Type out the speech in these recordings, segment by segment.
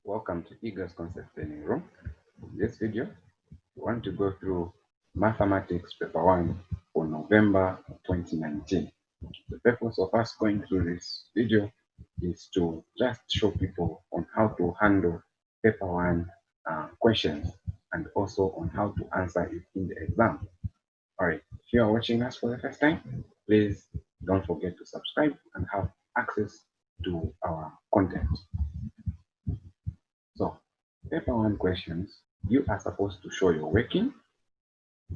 Welcome to Eagles Concept Learning Room. In this video, we want to go through Mathematics Paper 1 for November 2019. The purpose of us going through this video is to just show people on how to handle Paper 1 questions and also on how to answer it in the exam. Alright, if you are watching us for the first time, please don't forget to subscribe and have access to our content. So, paper 1 questions, you are supposed to show your working.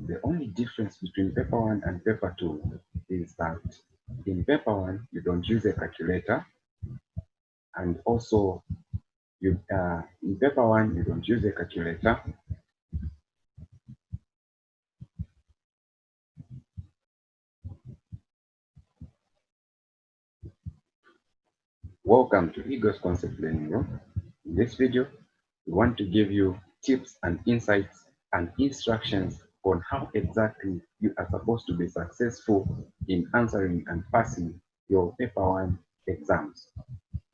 The only difference between paper 1 and paper 2 is that in paper 1, you don't use a calculator. And also, in paper 1, you don't use a calculator. Welcome to Eagles Concept Learning Room. In this video, we want to give you tips and insights and instructions on how exactly you are supposed to be successful in answering and passing your paper 1 exams.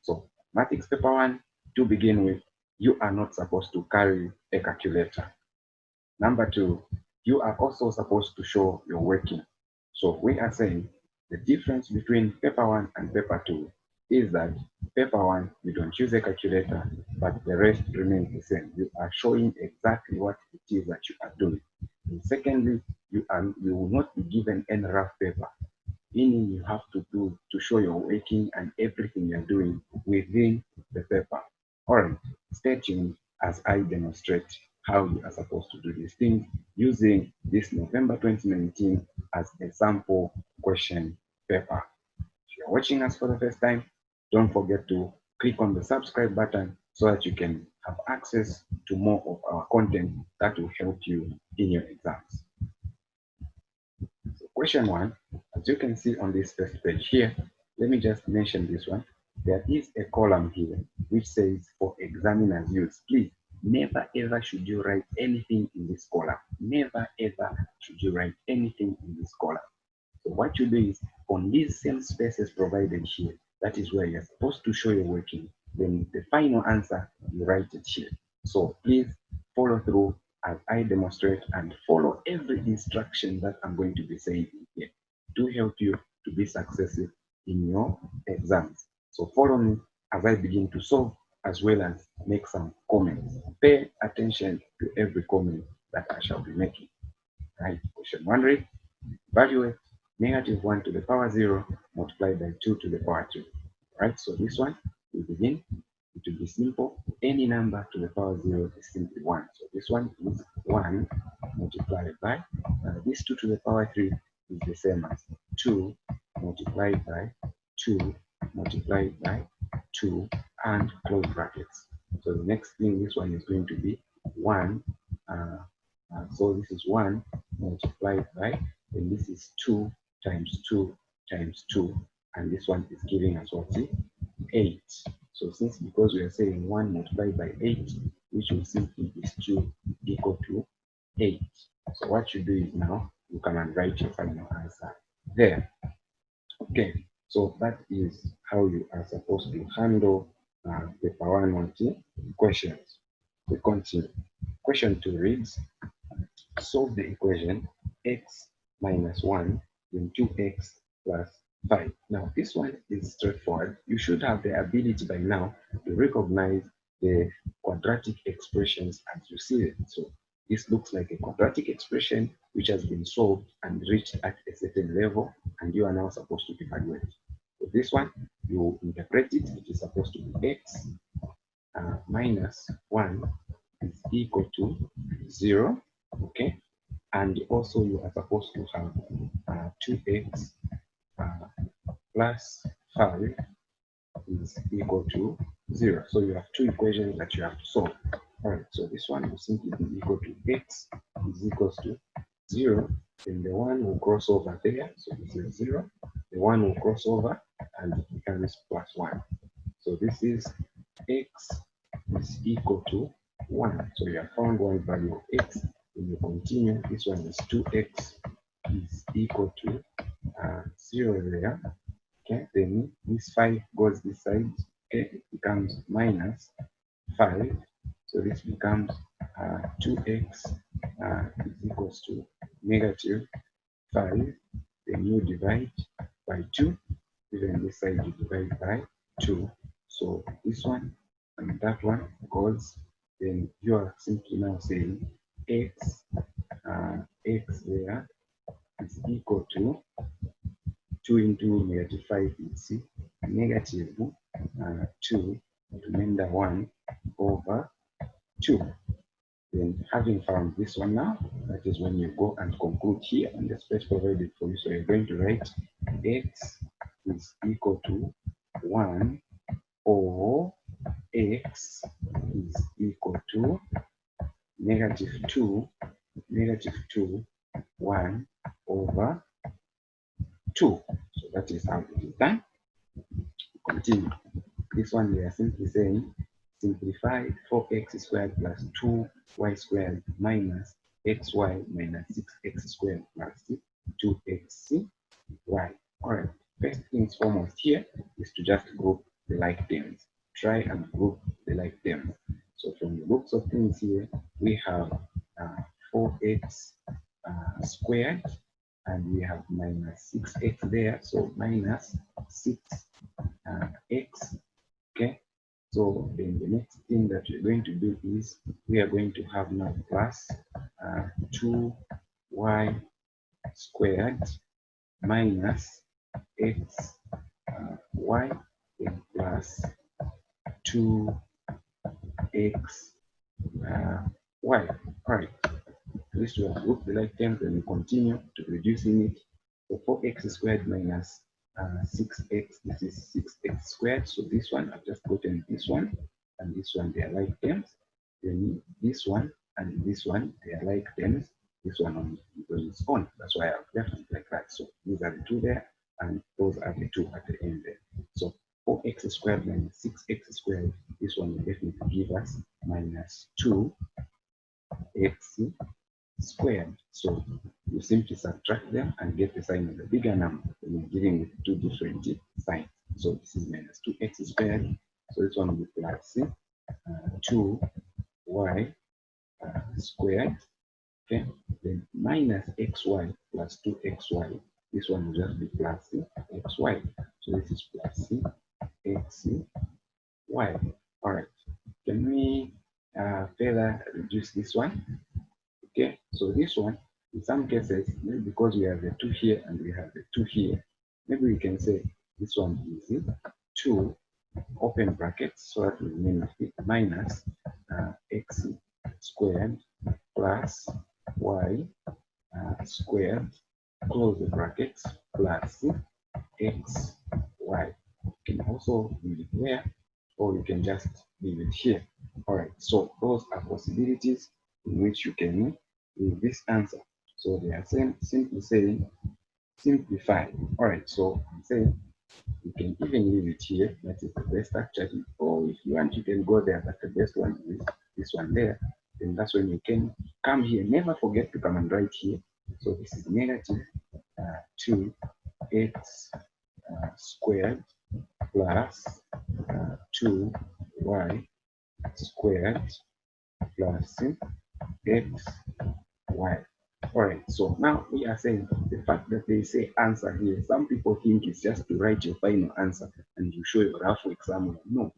So, mathematics paper 1, to begin with, you are not supposed to carry a calculator. Number 2, you are also supposed to show your working. So we are saying the difference between paper 1 and paper 2 is that paper 1, you don't use a calculator, but the rest remains the same. You are showing exactly what it is that you are doing. And secondly, you will not be given any rough paper, meaning you have to show your working and everything you're doing within the paper. All right, stay tuned as I demonstrate how you are supposed to do these things using this November 2019 as a sample question paper. If you're watching us for the first time, don't forget to click on the subscribe button so that you can have access to more of our content that will help you in your exams. So question 1, as you can see on this first page here, let me just mention this one. There is a column here which says for examiner's use. Please, never ever should you write anything in this column. Never ever should you write anything in this column. So what you do is on these same spaces provided here, that is where you're supposed to show your working. Then the final answer, you write it here. So please follow through as I demonstrate and follow every instruction that I'm going to be saying here to help you to be successful in your exams. So follow me as I begin to solve as well as make some comments. Pay attention to every comment that I shall be making. Right? Question 1 read, evaluate -1 to the power 0 multiplied by 2 to the power 2. Right? So this one, we begin. It will be simple. Any number to the power 0 is simply 1. So this one is 1 multiplied by, this 2 to the power 3 is the same as 2 multiplied by 2 multiplied by 2 and close brackets. So the next thing, this one is going to be 1. So this is 1 multiplied by, and this is 2 times 2 times 2. And this one is giving us what? 8. So because we are saying 1 multiplied by 8, which will simply be 2 equal to 8. So what you do is now you can write your final answer there. Okay, so that is how you are supposed to handle paper 1 questions. We continue. Question 2 reads, solve the equation x minus 1 then 2x plus 5. Now, this one is straightforward. You should have the ability by now to recognize the quadratic expressions as you see it. So, this looks like a quadratic expression which has been solved and reached at a certain level, and you are now supposed to evaluate. So, this one, you interpret it, it is supposed to be x minus 1 is equal to 0. Okay, and also you are supposed to have 2x plus 5 is equal to 0. So you have two equations that you have to solve. All right, so this one will simply be equal to x is equals to 0. Then the one will cross over there, so this is 0. The one will cross over and it becomes plus 1. So this is x is equal to 1. So you have found one value of x. When you continue, this one is 2x is equal to 0 there. Okay, then this 5 goes this side. Okay, it becomes minus 5. So this becomes 2x is equals to negative 5. Then you divide by 2. Even this side you divide by 2. So this one and that one goes. Then you are simply now saying x x there is equal to 2 into negative 5 is negative 2 remainder 1 over 2. Then having found this one now, that is when you go and conclude here and the space provided for you. So you're going to write x is equal to 1 or x is equal to negative 2, 1 over 2. So that is how it is done. Continue. This one we are simply saying simplify 4x squared plus 2y squared minus xy minus 6x squared plus 2xy. Alright, first things foremost here is to just group the like terms. Try and group the like terms. So from the looks of things here, we have 4x squared and we have minus 6x there. So minus 6x. Okay, so then the next thing that we're going to do is we are going to have now plus 2y squared minus x y then plus 2x y. All right, this will group the like terms and we continue to reducing it. So 4x squared minus 6x, this is 6x squared. So this one, I've just gotten this one and this one, they are like terms. Then this one and this one, they are like terms. This one on its own. That's why I've left it like that. So these are the two there and those are the two at the end there. So 4x squared minus 6x squared, this one will definitely give us minus 2x squared. So you simply subtract them and get the sign of the bigger number. Then you're dealing with two different signs. So this is minus 2x squared. So this one will be plus 2y squared. Okay, then minus xy plus 2xy. This one will just be plus xy. So this is plus xy. All right. Can we further reduce this one? Okay, so this one, in some cases, maybe because we have the 2 here and we have the 2 here, maybe we can say this one is 2 open brackets, so that will remain minus x squared plus y squared, close the brackets, plus x y. You can also leave it there, or you can just leave it here. All right, so those are possibilities in which you can leave this answer. So they are simply saying simplify. All right, so I'm saying you can even leave it here. That is the best actually. Or if you want, you can go there, but the best one is this one there. Then that's when you can come here. Never forget to come and write here. So this is negative 2x squared plus 2y squared plus x y. All right, so now we are saying the fact that they say answer here, some people think it's just to write your final answer and you show your rough exam. No,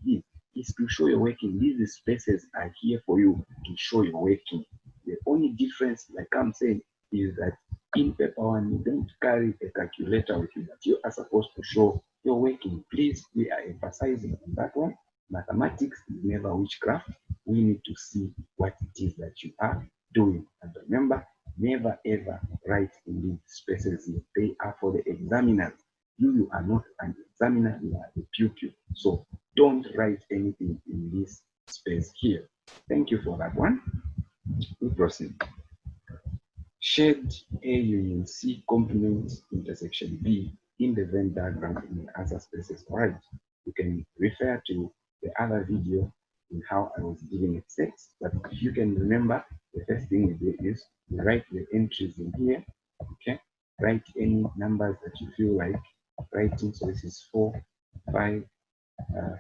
it's to show your working. These spaces are here for you to show your working. The only difference, like I'm saying, is that in paper one, you don't carry a calculator with you, but you are supposed to show your working. Please, we are emphasizing on that one. Mathematics is never witchcraft. We need to see what it is that you are doing. And remember, never ever write in these spaces. They are for the examiners. You are not an examiner, you are a pupil. So don't write anything in this space here. Thank you for that one. We proceed. Shade A union C complements intersection B in the Venn diagram in the answer spaces. All right, you can refer to the other video in how I was giving it sets. But if you can remember, the first thing we do is we write the entries in here. Okay, write any numbers that you feel like writing. So this is 4, 5,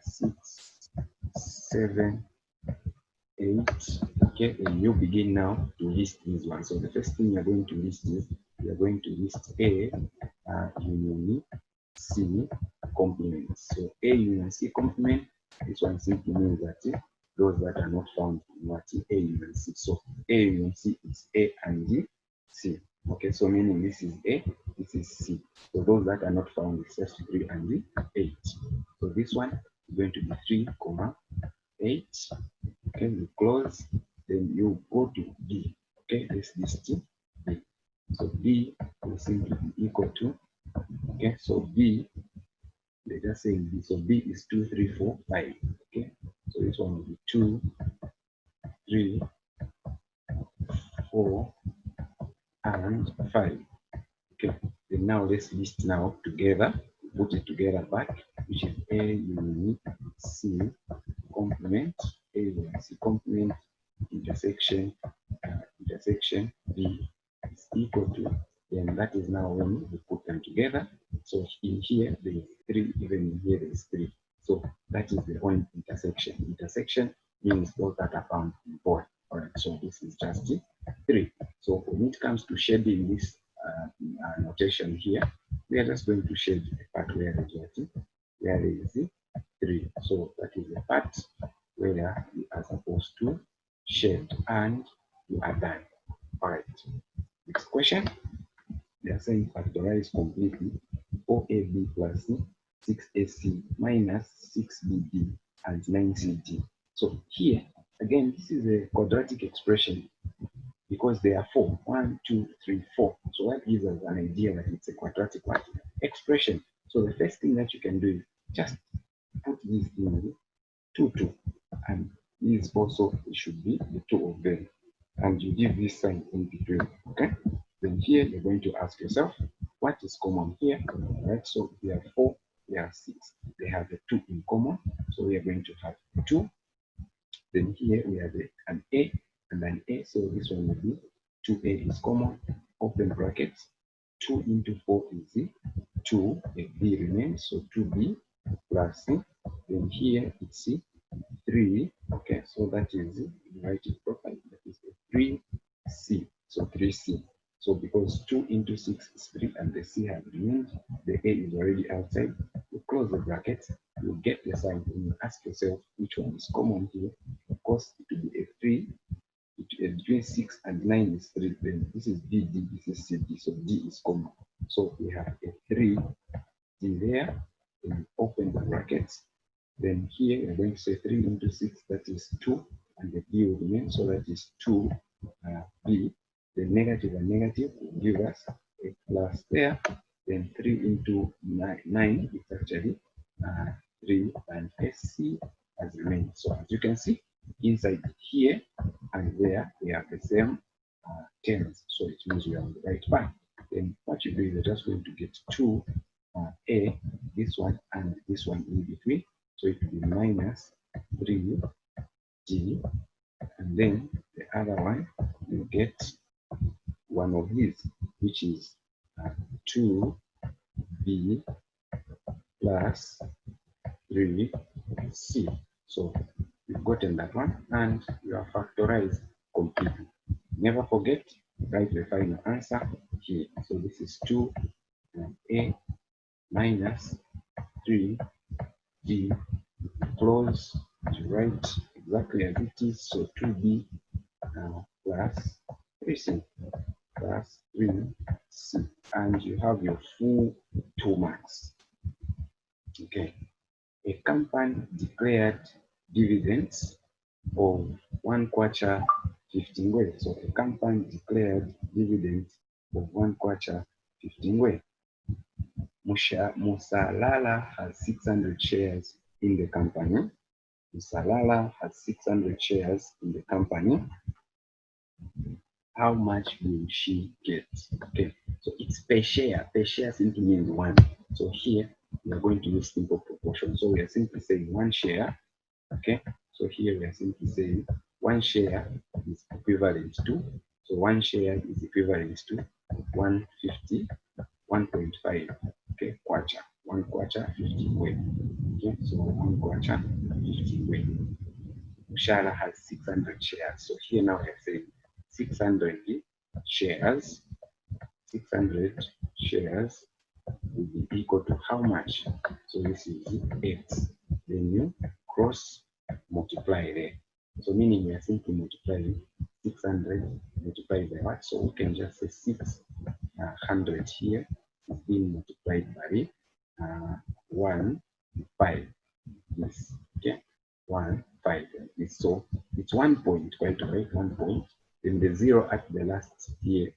6, 7, 8. Okay, and you begin now to list these ones. So the first thing you're going to list is you're going to list A union C complement. So A union C complement, this one simply means that those that are not found in what A union C. So A union C is A and C. Okay, so meaning this is A, this is C. So those that are not found is just 3 and 8. So this one is going to be 3, 8. Okay, you close, then you go to B. Okay, let's list B. So B will simply be equal to, okay, so B, let us say B. So B is 2, 3, 4, 5. Okay, so this one will be 2, 3, 4, and 5. Okay, then now let's list now together, put it together back, which is A union C complement, A union C complement, intersection B is equal to, then that is now when we put them together. So in here there is 3, even in here there is 3. So that is the only intersection. Intersection means those that are found in both. Alright, so this is just 3. So when it comes to shading this notation here, we are just going to shade the part where there is 3. So that is the part where we are supposed to shade, and you are done. Alright. Next question. They are saying factorize completely 4ab plus 6ac minus 6bd and 9cd. So here, again, this is a quadratic expression because there are 4. 1, 2, 3, 4. So that gives us an idea that it's a quadratic expression. So the first thing that you can do is just put these in 2, 2. And these also should be the 2 of them. And you give this sign in between. Okay? Then here you're going to ask yourself, what is common here? Alright, so we have 4, we have 6, they have a 2 in common. So we are going to have 2. Then here we have an A and an A. So this one will be 2A is common, open brackets. 2 into 4 is 2, a B remains, so 2B plus, then here it's 3, okay, so that is, write it properly, that is a 3C, so 3C. So because 2 into 6 is 3 and the C has remained, the A is already outside, you close the bracket, you get the sign, and you ask yourself which one is common here. Of course, it will be a 3, between 6 and 9 is 3, then this is BD, this is CD, so D is common. So we have a 3 D there, and open the brackets. Then here we're going to say 3 into 6, that is 2, and the B will remain, so that is 2 B. The negative and negative will give us a plus there. Then 3 into 9 is actually 3, and SC has remained. So as you can see, inside here and there, we have the same terms. So it means we are on the right path. Then what you do is you're just going to get 2 A, this one, and this one in between. So it will be minus 3G, and then the other one, you get one of these, which is 2B plus 3C. So you've gotten that one, and you are factorized completely. Never forget, write the final answer here. So this is 2A minus 3D, close to write exactly as it is. So 2B plus 3C plus 3C, and you have your full 2 marks. Okay. A company declared dividends of 1 kwacha 15 ngwe. So a company declared dividends of 1 kwacha 15 ngwe. Musalala has 600 shares in the company. Musalala has 600 shares in the company. How much will she get? Okay, so it's per share. Per share simply means 1. So here we are going to use simple proportion. So we are simply saying 1 share. Okay, so here we are simply saying 1 share is equivalent to, so 1 share is equivalent to 150, 1.5. Okay, kwacha, 1 kwacha 50 ngwe. Okay, so 1 kwacha 50 ngwe. Ushala has 600 shares. So here now we are saying 600 shares. 600 shares will be equal to how much? So this is X. Then you cross multiply there. So meaning we are simply multiplying 600 multiplied by what? So we can just say 600 here is being multiplied by 1, 5. This, okay, 1, 5. This. So it's 1 point, quite right, 1 point. Then the 0 at the last here,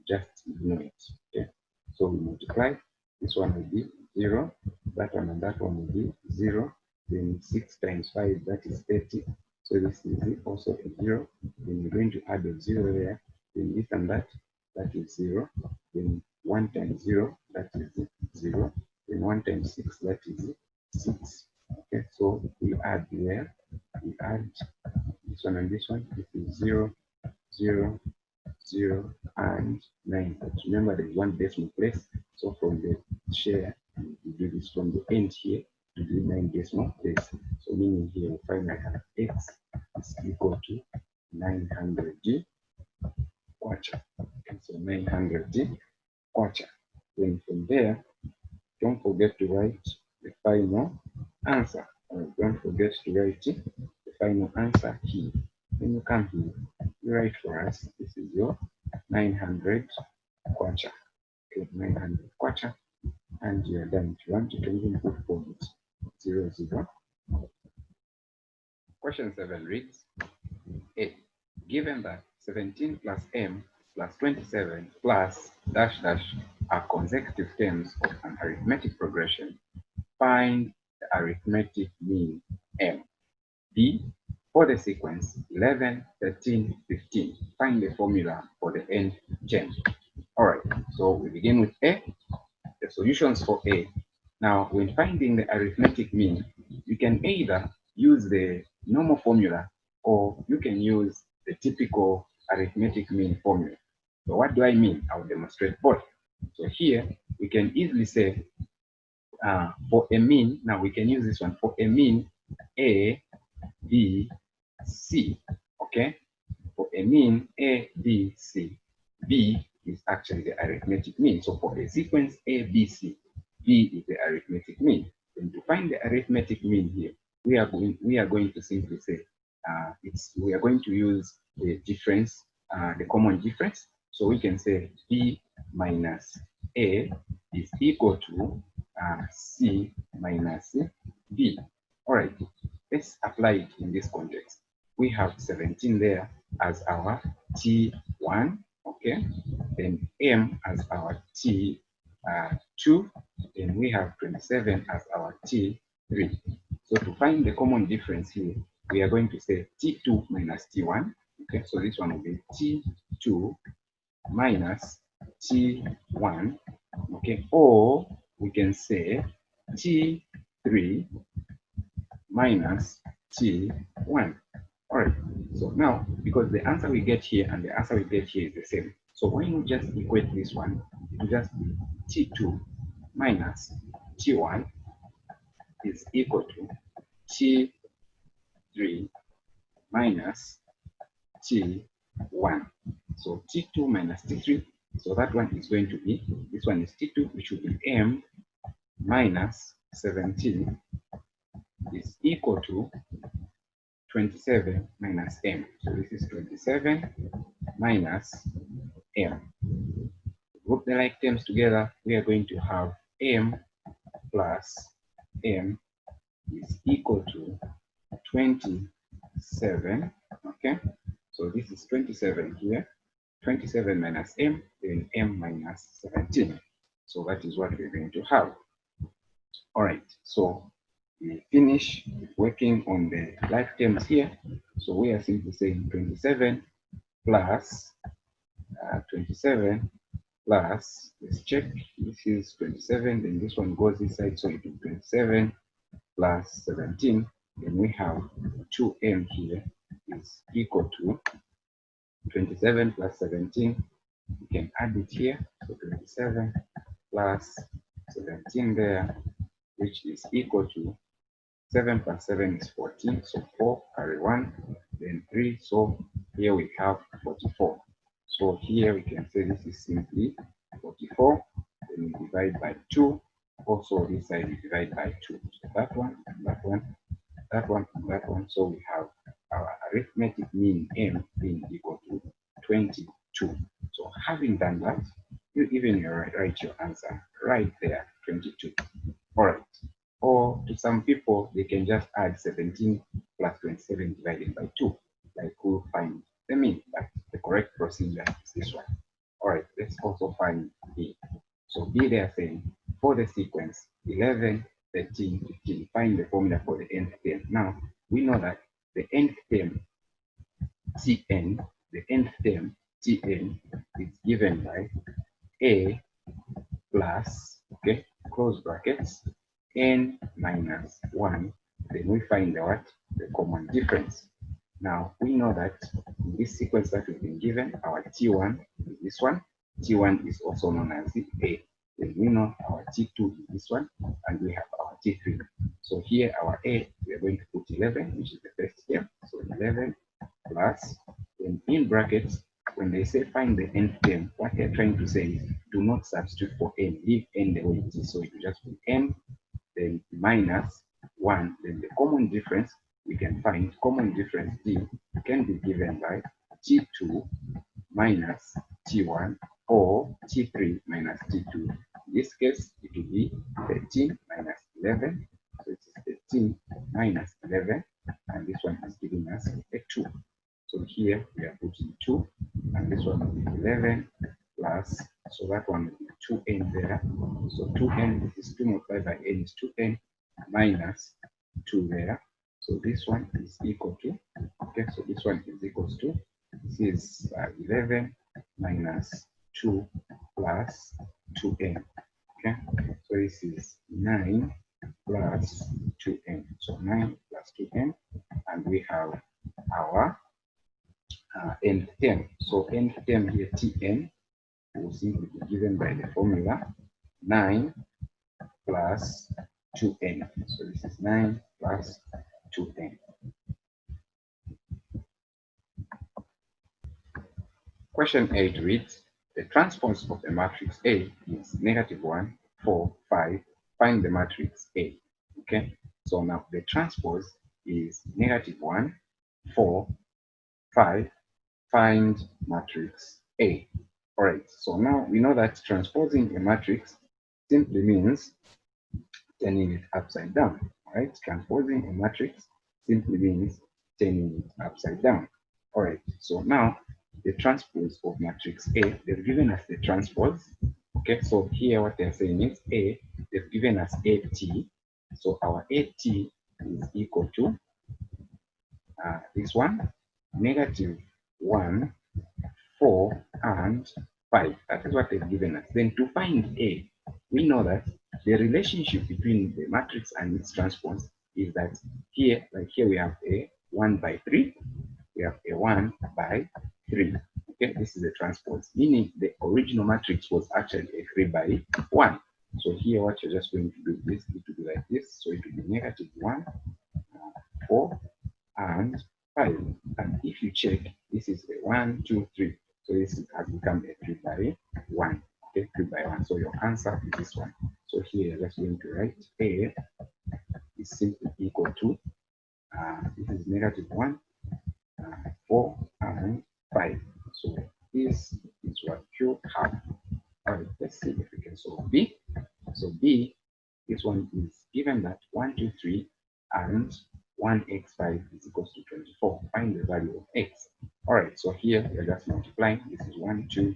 just ignore it. Okay, so we multiply. This one will be 0, that one and that one will be 0. Then 6 times 5, that is 30. So this is also a 0. Then we're going to add a 0 there. Then this and that, that is 0. Then 1 times 0, that is 0. Then 1 times 6, that is 6. Okay, so we add there. We add this one and this one. This is 0, 0, 0, and 9. But remember, there is one decimal place. So from the share, we do this from the end here to the 9 decimal place. So meaning here we find that X is equal to 900 kwacha. Okay, so 900 kwacha. Then from there, don't forget to write the final answer. Don't forget to write the final answer here. When you come here, you write for us, this is your 900 kwacha. Okay, 900 kwacha, and you're done. If you want, you can even put 0.00. Question 7 reads, A. Given that 17 plus m plus 27 plus dash dash are consecutive terms of an arithmetic progression, find the arithmetic mean m. B. For the sequence 11, 13, 15, find the formula for the end term. All right, so we begin with A. The solutions for A. Now, when finding the arithmetic mean, you can either use the normal formula or you can use the typical arithmetic mean formula. So what do I mean? I'll demonstrate both. So here, we can easily say for a mean, now we can use this one. For a mean, A, B, C, okay? For a mean, A, B, C, B is actually the arithmetic mean. So for a sequence A, B, C, B is the arithmetic mean. And to find the arithmetic mean here, we are going to simply say we are going to use the difference, the common difference. So we can say B minus A is equal to C minus B. All right, let's apply it in this context. We have 17 there as our T1, okay? Then M as our T2, then we have 27 as our T3. So to find the common difference here, we are going to say T2 minus T1, okay? So this one will be T2 minus T1, okay? Or we can say T3 minus T1. All right, so now, because the answer we get here and the answer we get here is the same, so why not just equate this one to just be T2 minus T1 is equal to T3 minus T1. So T2 minus T3, so that one is going to be, this one is T2, which will be M minus 17 is equal to 27 minus m. So this is 27 minus m. Group the like terms together, we are going to have m plus m is equal to 27. Okay, so this is 27 here. 27 minus m, then m minus 17. So that is what we're going to have. All right, so we finish working on the like terms here. So we are simply saying 27 plus 27 plus, let's check, this is 27, then this one goes inside, so it is 27 plus 17, then we have 2m here is equal to 27 plus 17, we can add it here, so 27 plus 17 there, which is equal to 7 plus 7 is 14, so 4 carry 1, then 3, so here we have 44. So here we can say this is simply 44, then we divide by 2, also this side we divide by 2. So that one, and that one, that one, and that one, so we have our arithmetic mean m being equal to 22. So having done that, you even write your answer right there, 22. All right. Or to some people, they can just add 17 plus 27 divided by 2, like we'll find the mean, but the correct procedure is this one. All right, let's also find B. So B, they are saying for the sequence 11, 13, 15, find the formula for the nth term. Now, we know that the nth term Tn, the nth term Tn is given by A plus, okay, close brackets, n minus 1, then we find the what? The common difference. Now, we know that in this sequence that we've been given, our T1 is this one. T1 is also known as the A. Then we know our T2 is this one, and we have our T3. So here, our A, we are going to put 11, which is the first term. So 11 plus, then in brackets, when they say find the nth term, what they're trying to say is do not substitute for n, leave n the way it is. So it will just be n, then minus 1, then the common difference we can find, common difference D can be given by T2 minus T1 or T3 minus T2. In this case, it will be 13 minus 11. So it is 13 minus 11, and this one is giving us a 2. So here we are putting 2, and this one will be 11 plus, so that one will be 2n there. So 2n is 2 multiplied by n is 2n minus 2 there. So this one is equal to, okay, so this one is equals to, this is 11 minus 2 plus 2n. Okay, so this is 9 plus 2n. So 9 plus 2n, and we have our nth term. So nth term here, Tn, will simply be given by the formula 9 plus 2n. So this is 9 plus 2n. Question 8 reads, the transpose of a matrix A is -1, 4, 5. Find the matrix A. Okay, so now the transpose is -1, 4, 5. Find matrix A. All right, so now we know that transposing a matrix simply means turning it upside down. All right, transposing a matrix simply means turning it upside down. All right, so now the transpose of matrix A, they've given us the transpose. Okay, so here what they're saying is A, they've given us AT. So our AT is equal to this one, -1, 4, and 5. That is what they've given us. Then to find A, we know that the relationship between the matrix and its transpose is that here, like here we have a 1 by 3, we have a 1 by 3. Okay, this is the transpose, meaning the original matrix was actually a 3 by 1. So here what you're just going to do is it will be like this. So it will be -1, 4, and 5. And if you check, this is a 1, 2, 3. So this has become a 3 by 1. Okay, 3 by 1. So your answer is this one. So here you're just going to write A is simply equal to, this is -1, 4, and 5. So this is what you have. All right, let's see if we can solve B. So B, this one is given that 1, 2, 3, and 1x5 is equals to 24. Find the value of x. All right, so here we're just multiplying. This is 1, 2,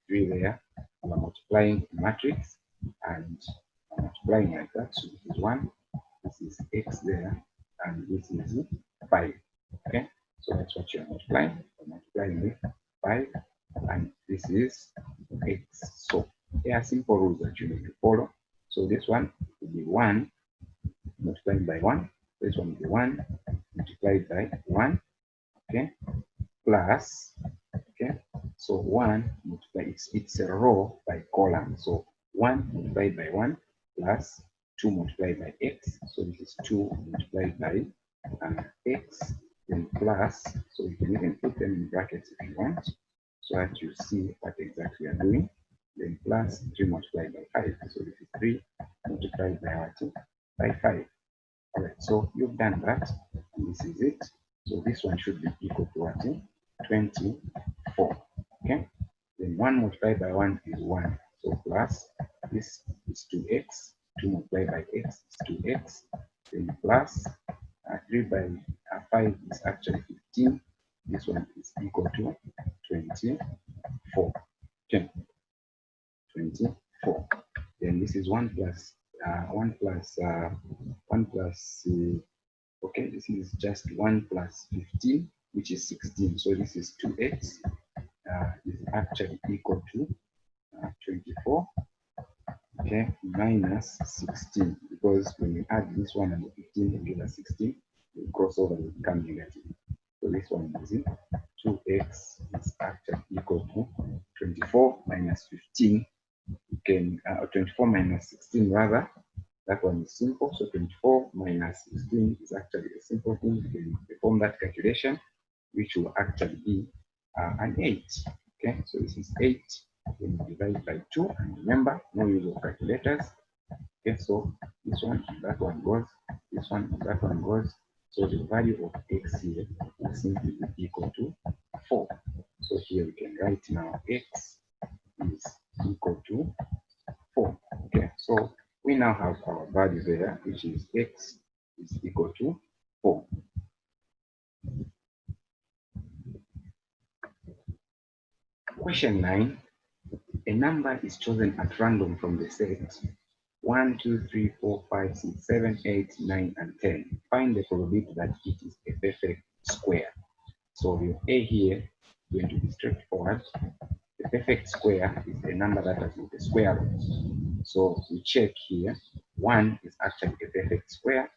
3 there. We're multiplying the matrix and multiplying like that. So this is 1, this is x there, and this is 5. Okay, so that's what you're multiplying. We're multiplying with 5, and this is x. So there are simple rules that you need to follow. So this one will be 1 multiplied by 1. This one will be 1 multiplied by 1. Okay, plus, okay, so 1 multiplied, it's a row by column. So 1 multiplied by 1 plus 2 multiplied by x. So this is 2 multiplied by x, then plus, so you can even put them in brackets if you want, so that you see what exactly you are doing. Then plus 3 multiplied by 5. So this is 3 multiplied by what? By 5. Alright, so you've done that, and this is it. So this one should be equal to what? 24. Okay? Then 1 multiplied by 1 is 1. So plus, this is 2x. 2 multiplied by x is 2x. Then plus 3 by 5 is actually 15. This one is equal to 24. Okay? 24. Then this is 1 plus 1 plus okay, this is just 1 plus 15, which is 16. So this is 2x is actually equal to 24, okay, minus 16, because when you add this one and the 15 together, 16, the crossover will become negative. So this one is 2x is actually equal to 24 minus 15. You can 24 minus 16 rather. That one is simple. So 24 minus 16 is actually a simple thing. You can perform that calculation, which will actually be an 8. Okay, so this is 8. Then divide by 2. And remember, no use of calculators. Okay, so this one and that one goes. This one and that one goes. So the value of x here will simply be equal to 4. So here we can write now x is equal to 4. Okay, so we now have our value there, which is x is equal to 4. Question 9. A number is chosen at random from the set 1, 2, 3, 4, 5, 6, 7, 8, 9, and 10. Find the probability that it is a perfect square. So your A here is going to be straightforward. The perfect square is a number that has got a square root. So we check here. 1 is actually a perfect square.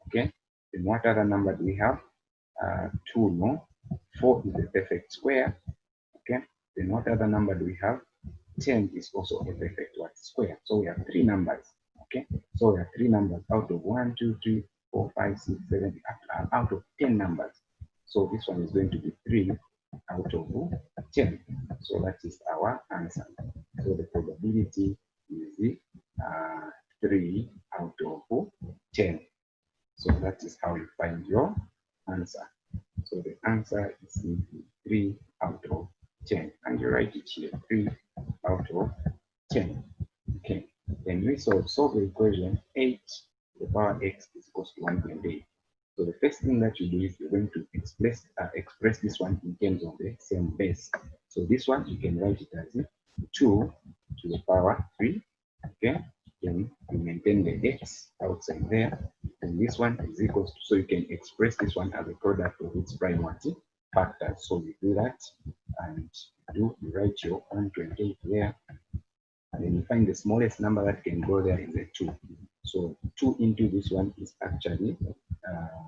Okay. Then what other number do we have? 2, no. 4 is a perfect square. Okay. Then what other number do we have? 10 is also a perfect square. So we have 3 numbers. Okay. So we have 3 numbers out of 1, 2, 3, 4, 5, 6, 7, out of 10 numbers. So this one is going to be 3 out of 10. So that is our answer. So the probability is 3 out of 10. So that is how you find your answer. So the answer is simply 3 out of 10. And you write it here, 3 out of 10. Okay. Then we solve the equation 8 to the power x is equals to 1.8. So the first thing that you do is you're going to express this one in terms of the same base. So this one you can write it as 2 to the power 3. Okay. Then you maintain the x outside there. And this one is equals to, so you can express this one as a product of its prime factors. So you do that and you write your 128 there. And then you find the smallest number that can go there is a 2. So 2 into this one is actually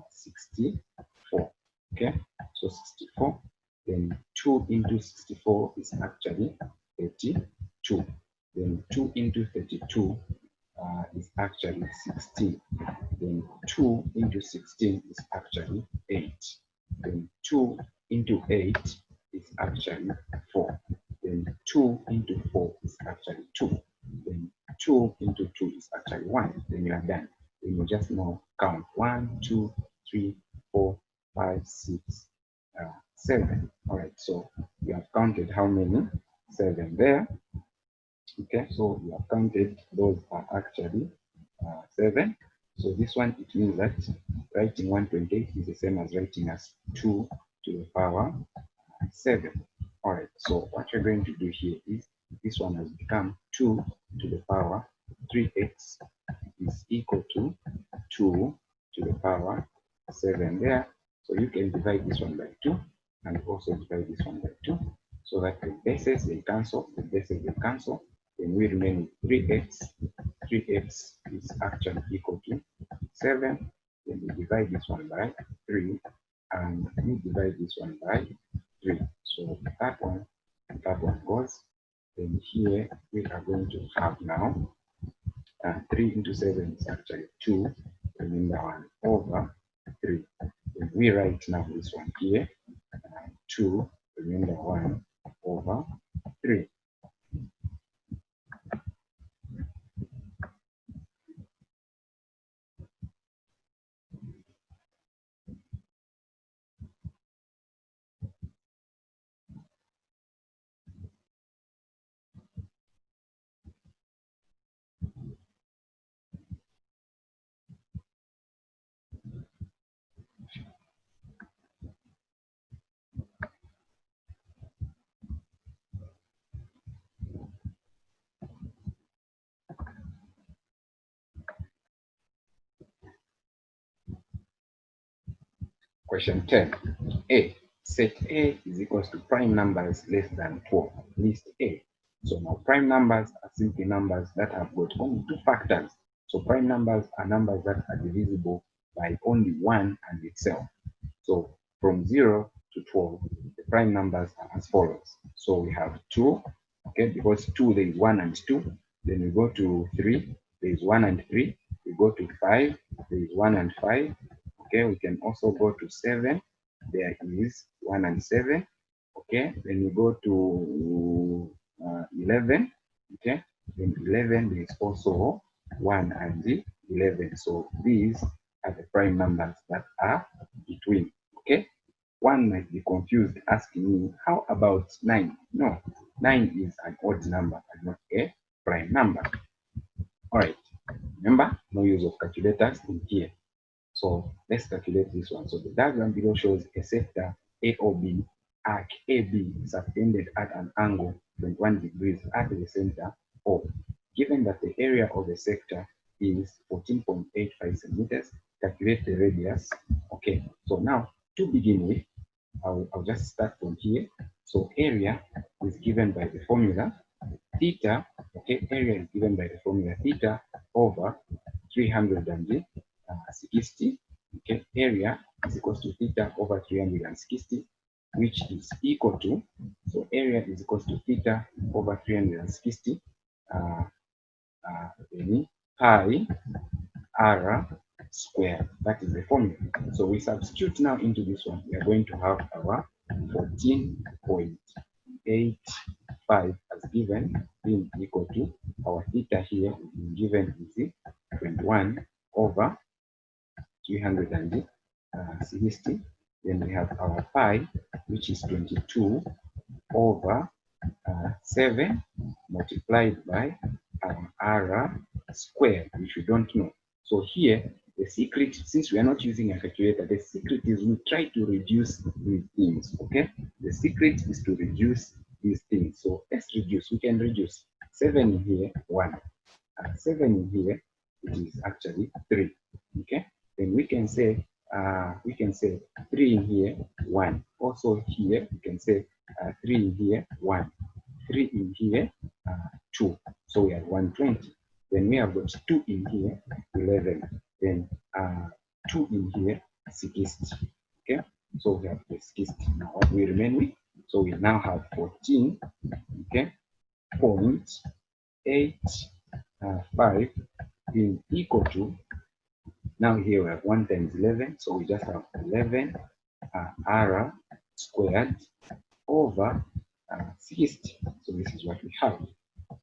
64. Okay, so 64. Then 2 into 64 is actually 32. Then 2 into 32 is actually 16. Then 2 into 16 is actually 8. Then 2 into 8 is actually 4. Then 2 into 4 is actually 2. Then 2 into 2 is actually 1. Then you are done. Then you just now count 1, 2, 3, 4, 5, 6, 7. All right, so you have counted how many? 7 there. Okay, so you have counted, those are actually 7. So this one, it means that writing 128 is the same as writing as 2 to the power 7. All right, so what you're going to do here is this one has become 2 to the power 3x is equal to 2 to the power 7 there. So you can divide this one by 2 and also divide this one by 2. So that the bases they cancel, then we remain with 3x. 3x is actually equal to 7. Then we divide this one by 3 and we divide this one by 3. So that one and that one goes. Then here we are going to have now 3 into 7 is actually 2, remainder 1 over 3. When we write now this one here, 2, remainder 1 over 3. Question 10. A. Set A is equals to prime numbers less than 12. List A. So now prime numbers are simply numbers that have got only two factors. So prime numbers are numbers that are divisible by only one and itself. So from 0 to 12, the prime numbers are as follows. So we have 2, okay, because 2 there is 1 and 2. Then we go to 3, there is 1 and 3. We go to 5, there is 1 and 5. Okay, we can also go to 7, there is 1 and 7. Okay, then we go to 11. Okay, then 11 there is also 1 and 11. So these are the prime numbers that are between. Okay, one might be confused asking me, how about 9? No, 9 is an odd number and not a prime number. All right, remember, no use of calculators in here. So let's calculate this one. So the diagram below shows a sector AOB, arc AB subtended at an angle 21 degrees at the center O. Given that the area of the sector is 14.85 centimeters, calculate the radius. Okay, so now to begin with, I'll just start from here. So area is given by the formula theta. Okay, area is given by the formula theta over 360. Okay, area is equals to theta over 360, which is equal to, so area is equals to theta over 360, pi r square. That is the formula. So we substitute now into this one. We are going to have our 14.85 as given, being equal to our theta here given is 21 over 360. Then we have our pi, which is 22 over 7 multiplied by r squared, which we don't know. So here, the secret, since we are not using a calculator, the secret is we try to reduce these things, okay? The secret is to reduce these things. So let's reduce. We can reduce 7 in here, 1. 7 in here, it is actually 3, okay? Then we can say 3 in here, 1. Also here, we can say 3 in here, 1. 3 in here, 2. So we have 120. Then we have got 2 in here, 11. Then 2 in here, 60. Okay, so we have the 60. Now what we remain with? So we now have 14. Okay, 0.85 is equal to, now here we have 1 times 11. So we just have 11 r squared over 60. So this is what we have.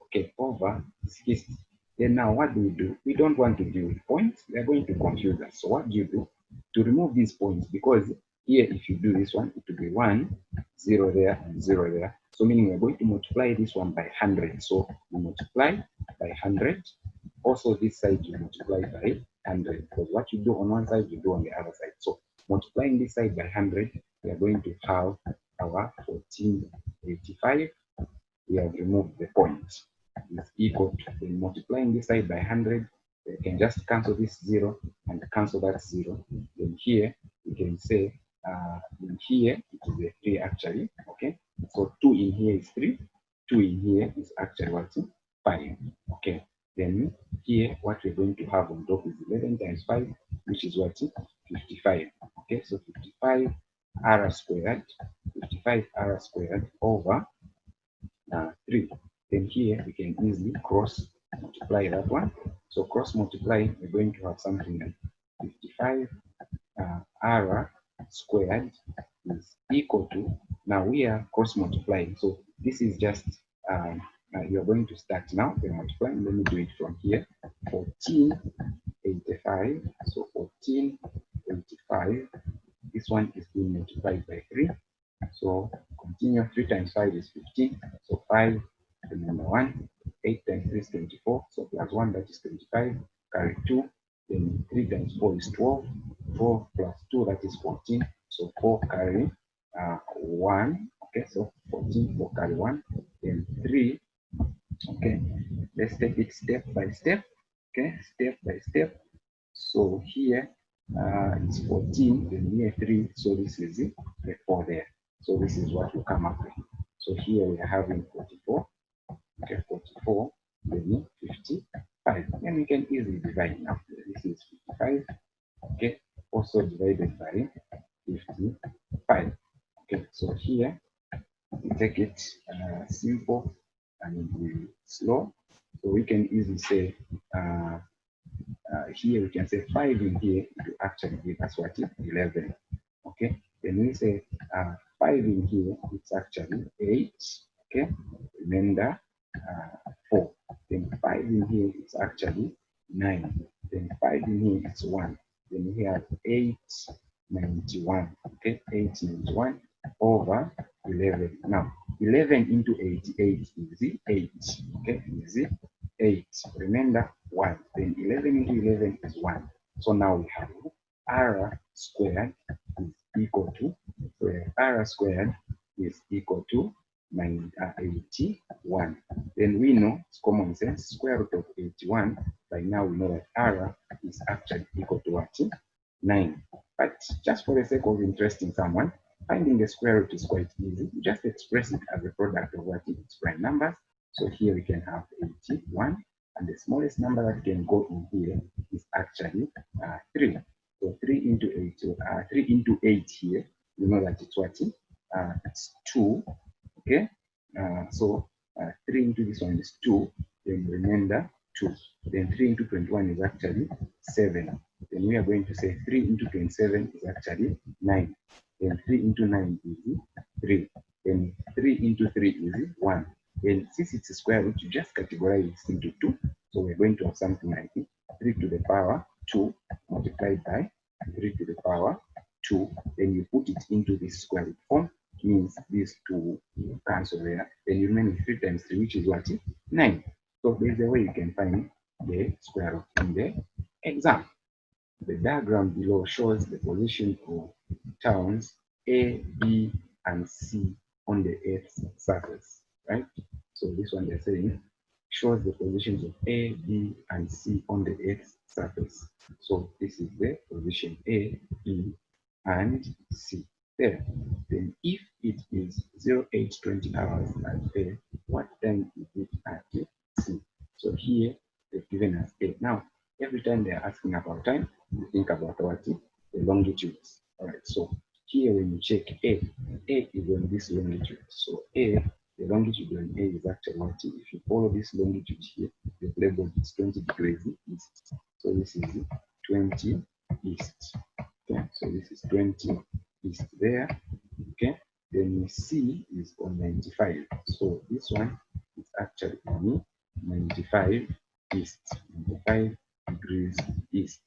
Okay, over 60. Then now what do? We don't want to deal with points. They're going to confuse us. So what do you do? To remove these points, because here if you do this one, it will be 1, 0 there, and 0 there. So meaning we're going to multiply this one by 100. So we multiply by 100. Also this side you multiply by 100. Because what you do on one side, you do on the other side. So multiplying this side by 100, we are going to have our 1485. We have removed the point. Is equal to, then multiplying this side by 100, we can just cancel this 0 and cancel that 0. Then here we can say in here it is a 3 actually. Okay, so 2 in here is 3, 2 in here is actually what? 5. Okay, then here what we're going to have on top is 11 times 5, which is what? 55. Okay, so 55 r squared, 55 r squared over 3. Then here we can easily cross multiply that one. So cross multiply, we're going to have something like 55 r squared is equal to, now we are cross multiplying, so this is just you're going to start now the multiplying. Let me do it from here. 1485, so 1485, this one is being multiplied by 3. So continue. 3 times 5 is 15. So 5, remember 1. 8 times 3 is 24. So plus 1, that is 25. Carry 2. Then 3 times 4 is 12. 4 plus 2, that is 14. So 4 carry 1. Okay, so 14, 4 carry 1. Then 3. Okay, let's take it step by step. Okay, step by step. So here it's 14, then here 3. So this is the 4 there. So this is what we come up with. So here we are having 44. Okay, 44, then 55. And we can easily divide now. This is 55. Okay, also divided by 55. Okay, so here we take it simple and slow. So we can easily say here we can say 5 in here to actually give us what? 11. Okay, then we say 5 in here, it's actually 8. Okay, remember 4. Then 5 in here, it's actually 9. Then 5 in here, it's 1. Then we have 891. Okay, 891 over 11. Now 11 into 88 is 8. Okay, is 8. Remember 1. Then 11 into 11 is 1. So now we have r squared is equal to, where r squared is equal to 81. Then we know, it's common sense, square root of 81. By now we know that r is actually equal to what? 9. But just for the sake of interesting someone, finding the square root is quite easy. You just express it as a product of what its prime numbers. So here we can have 81, and the smallest number that can go in here is actually 3. So 3 into 8, 3 into 8 here, you know that it's what? It's 2. Okay, so 3 into this one is 2. Then remember 2. Then 3 into 21 is actually 7. Then we are going to say 3 into 27 is actually 9. Then 3 into 9 is 3. Then 3 into 3 is 1. Then since it's a square root, you just categorize it into 2. So we're going to have something like 3 to the power 2 multiplied by 3 to the power 2. Then you put it into this square root form. It means these two cancel there. Then you remain 3 times 3, which is what? 9. So there's a way you can find the square root in the exam. The diagram below shows the position of towns A, B, and C on the Earth's surface, right? So this one they're saying shows the positions of A, B, and C on the Earth's surface. So this is the position A, B, and C there. Then if it is 0820 hours at A, what time is it at C? So here they've given us A. Now, every time they're asking about time, you think about what? The longitudes. All right, so here when you check A is on this longitude. So A, the longitude on A is actually what? If you follow this longitude here, the label is 20 degrees east. So this is 20 east. Okay, so this is 20 east there. Okay, then C is on 95. So this one is actually on 95 east, 95 degrees east.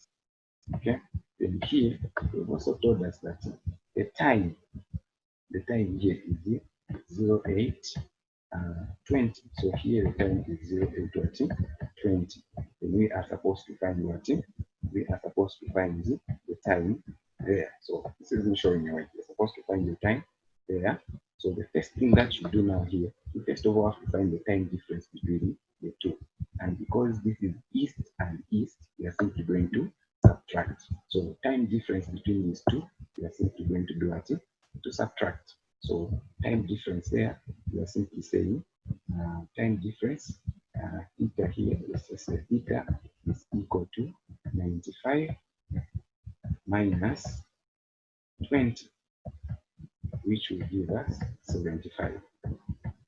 Okay, then here they've also told us that the time here is 0820. So here the time is 0820. Then we are supposed to find what? We are supposed to find the time there. So this isn't showing you. You're supposed to find the time there. So the first thing that you do now here, you first of all have to find the time difference between the two. And because this is east and east, we are simply going to subtract. So the time difference between these two, we are simply going to do what? To subtract. So time difference there, we are simply saying time difference, theta here, let's just say theta is equal to 95 minus 20, which will give us 75.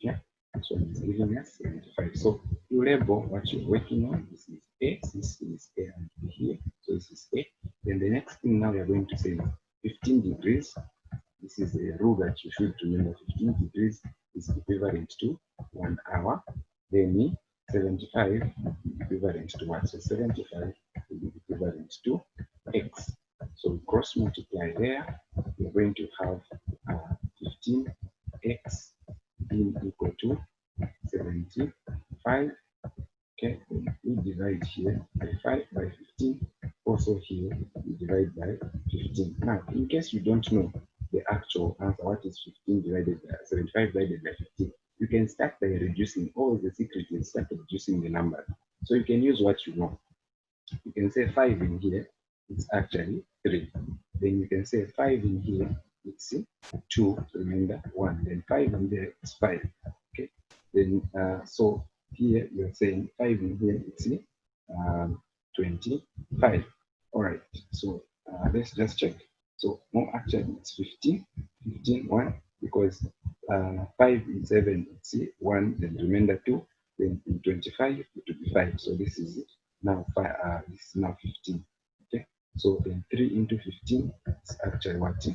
Yeah, so it's giving us 75. So you label what you're working on. This is A, this is A and B here. So this is A. Then the next thing now we are going to say 15 degrees. This is a rule that you should remember. 15 degrees is equivalent to 1 hour. Then 75 is equivalent to what? So 75 will be equivalent to X. So cross multiply there. We're going to have 15X being equal to 75. Okay, we divide here by 5 by 15. Also here, we divide by 15. Now, in case you don't know the actual answer, what is 15 divided by 75 divided by 15, you can start by reducing. All the secret is start reducing the number. So you can use what you know. You can say 5 in here, it's actually 3. Then you can say 5 in here, it's 2, remember 1. Then 5 in there, it's 5. Okay. Then so here you're saying 5 in here, it's 25. All right. So let's just check. So no, actually it's 15. 15, 1, because 5 in 7, it's 1, then remainder 2. Then in 25, it will be 5. So this is it. Now 5, this is now 15. Okay. So then 3 into 15 is actually what?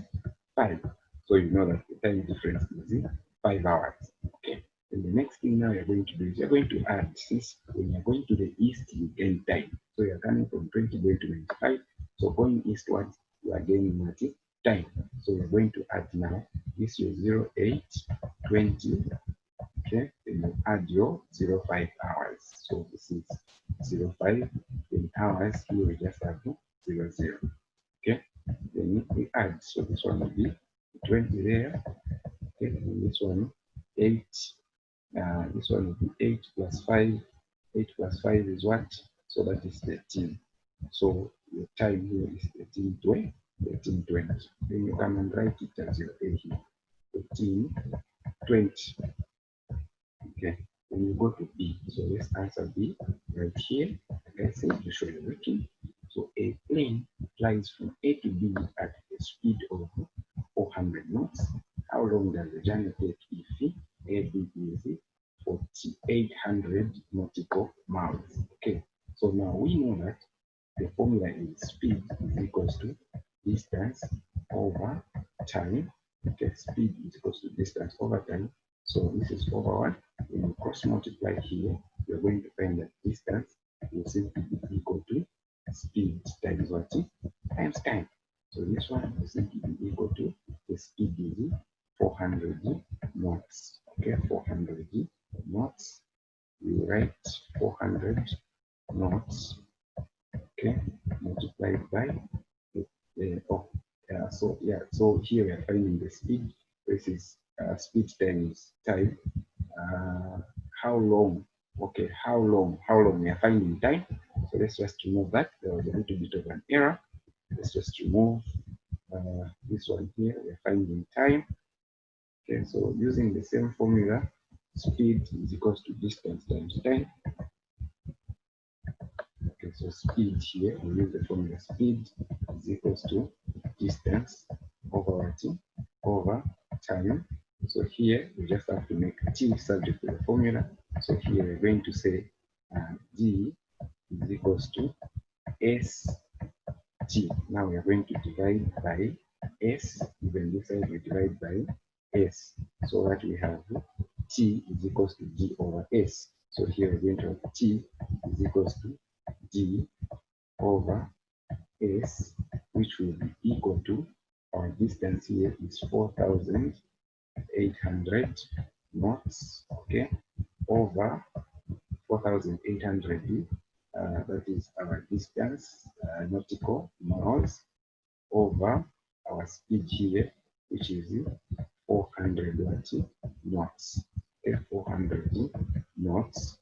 5. So you know that the time difference is 5 hours. Okay. And the next thing now you're going to do is you're going to add, since when you're going to the east, you gain time. So you're coming from 20 going to 25. So going eastwards, you are gaining what? Time. So you're going to add now this your 0, 8, 20. Okay, then you add your 0.5 hours. So this is 0.5. Then hours here we just have 0, 0. Okay, then we add. So this one will be 20 there. Okay, and this one 8. This one will be 8 plus 5. 8 plus 5 is what? So that is 13. So your time here is 13:20. 13:20. Then you come and write it as your A here. 13:20. Okay, when you go to B, so let's answer B right here. Like I said, to show you working. So a plane flies from A to B at a speed of 400 knots. How long does the journey take if AB is 4,800 nautical miles? Okay, so now we know that the formula is speed is equals to distance over time. Okay, speed is equals to distance over time. So this is over 1. When you cross multiply here, you're going to find that distance will simply be equal to speed times what? Times time. So this one will simply be equal to the speed is 400 knots. Okay, 400 knots. We write 400 knots. Okay, multiplied by so here we are finding the speed. This is speed times time. How long? Okay, how long we are finding time. So let's just remove that. There was a little bit of an error. Let's just remove this one here. We're finding time. Okay, so using the same formula, speed is equals to distance times time. Okay, so speed here, we use the formula speed is equals to distance over what? Over time. So here we just have to make t subject to the formula. So here we're going to say d is equals to st. Now we are going to divide by s. Even this side we divide by s. So that we have t is equals to d over s. So here we're going to have t is equals to d over s, which will be equal to our distance here is 4,800 knots. Okay, over 4,800. That is our distance, nautical miles, over our speed here, which is 400 knots. Okay, 400 knots,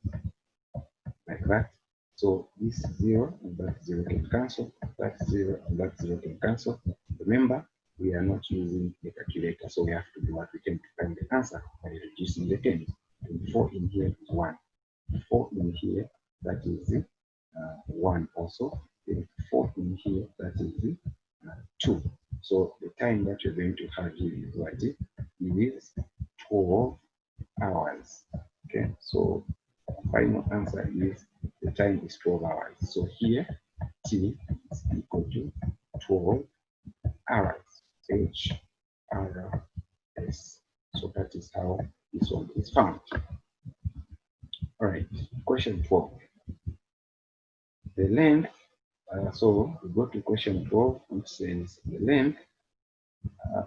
like that. So this 0 and that 0 can cancel, that 0 and that 0 can cancel. Remember, we are not using a calculator, so we have to do what we can to find the answer by reducing the 10. And 4 in here is 1. 4 in here, that is 1 also. Then 4 in here, that is 2. So the time that you're going to have here is what? It is 12 hours. Okay, so final answer time is 12 hours. So here T is equal to 12 hours. HRS. So that is how this one is found. All right, question 12. The length, so we go to question 12, which says the length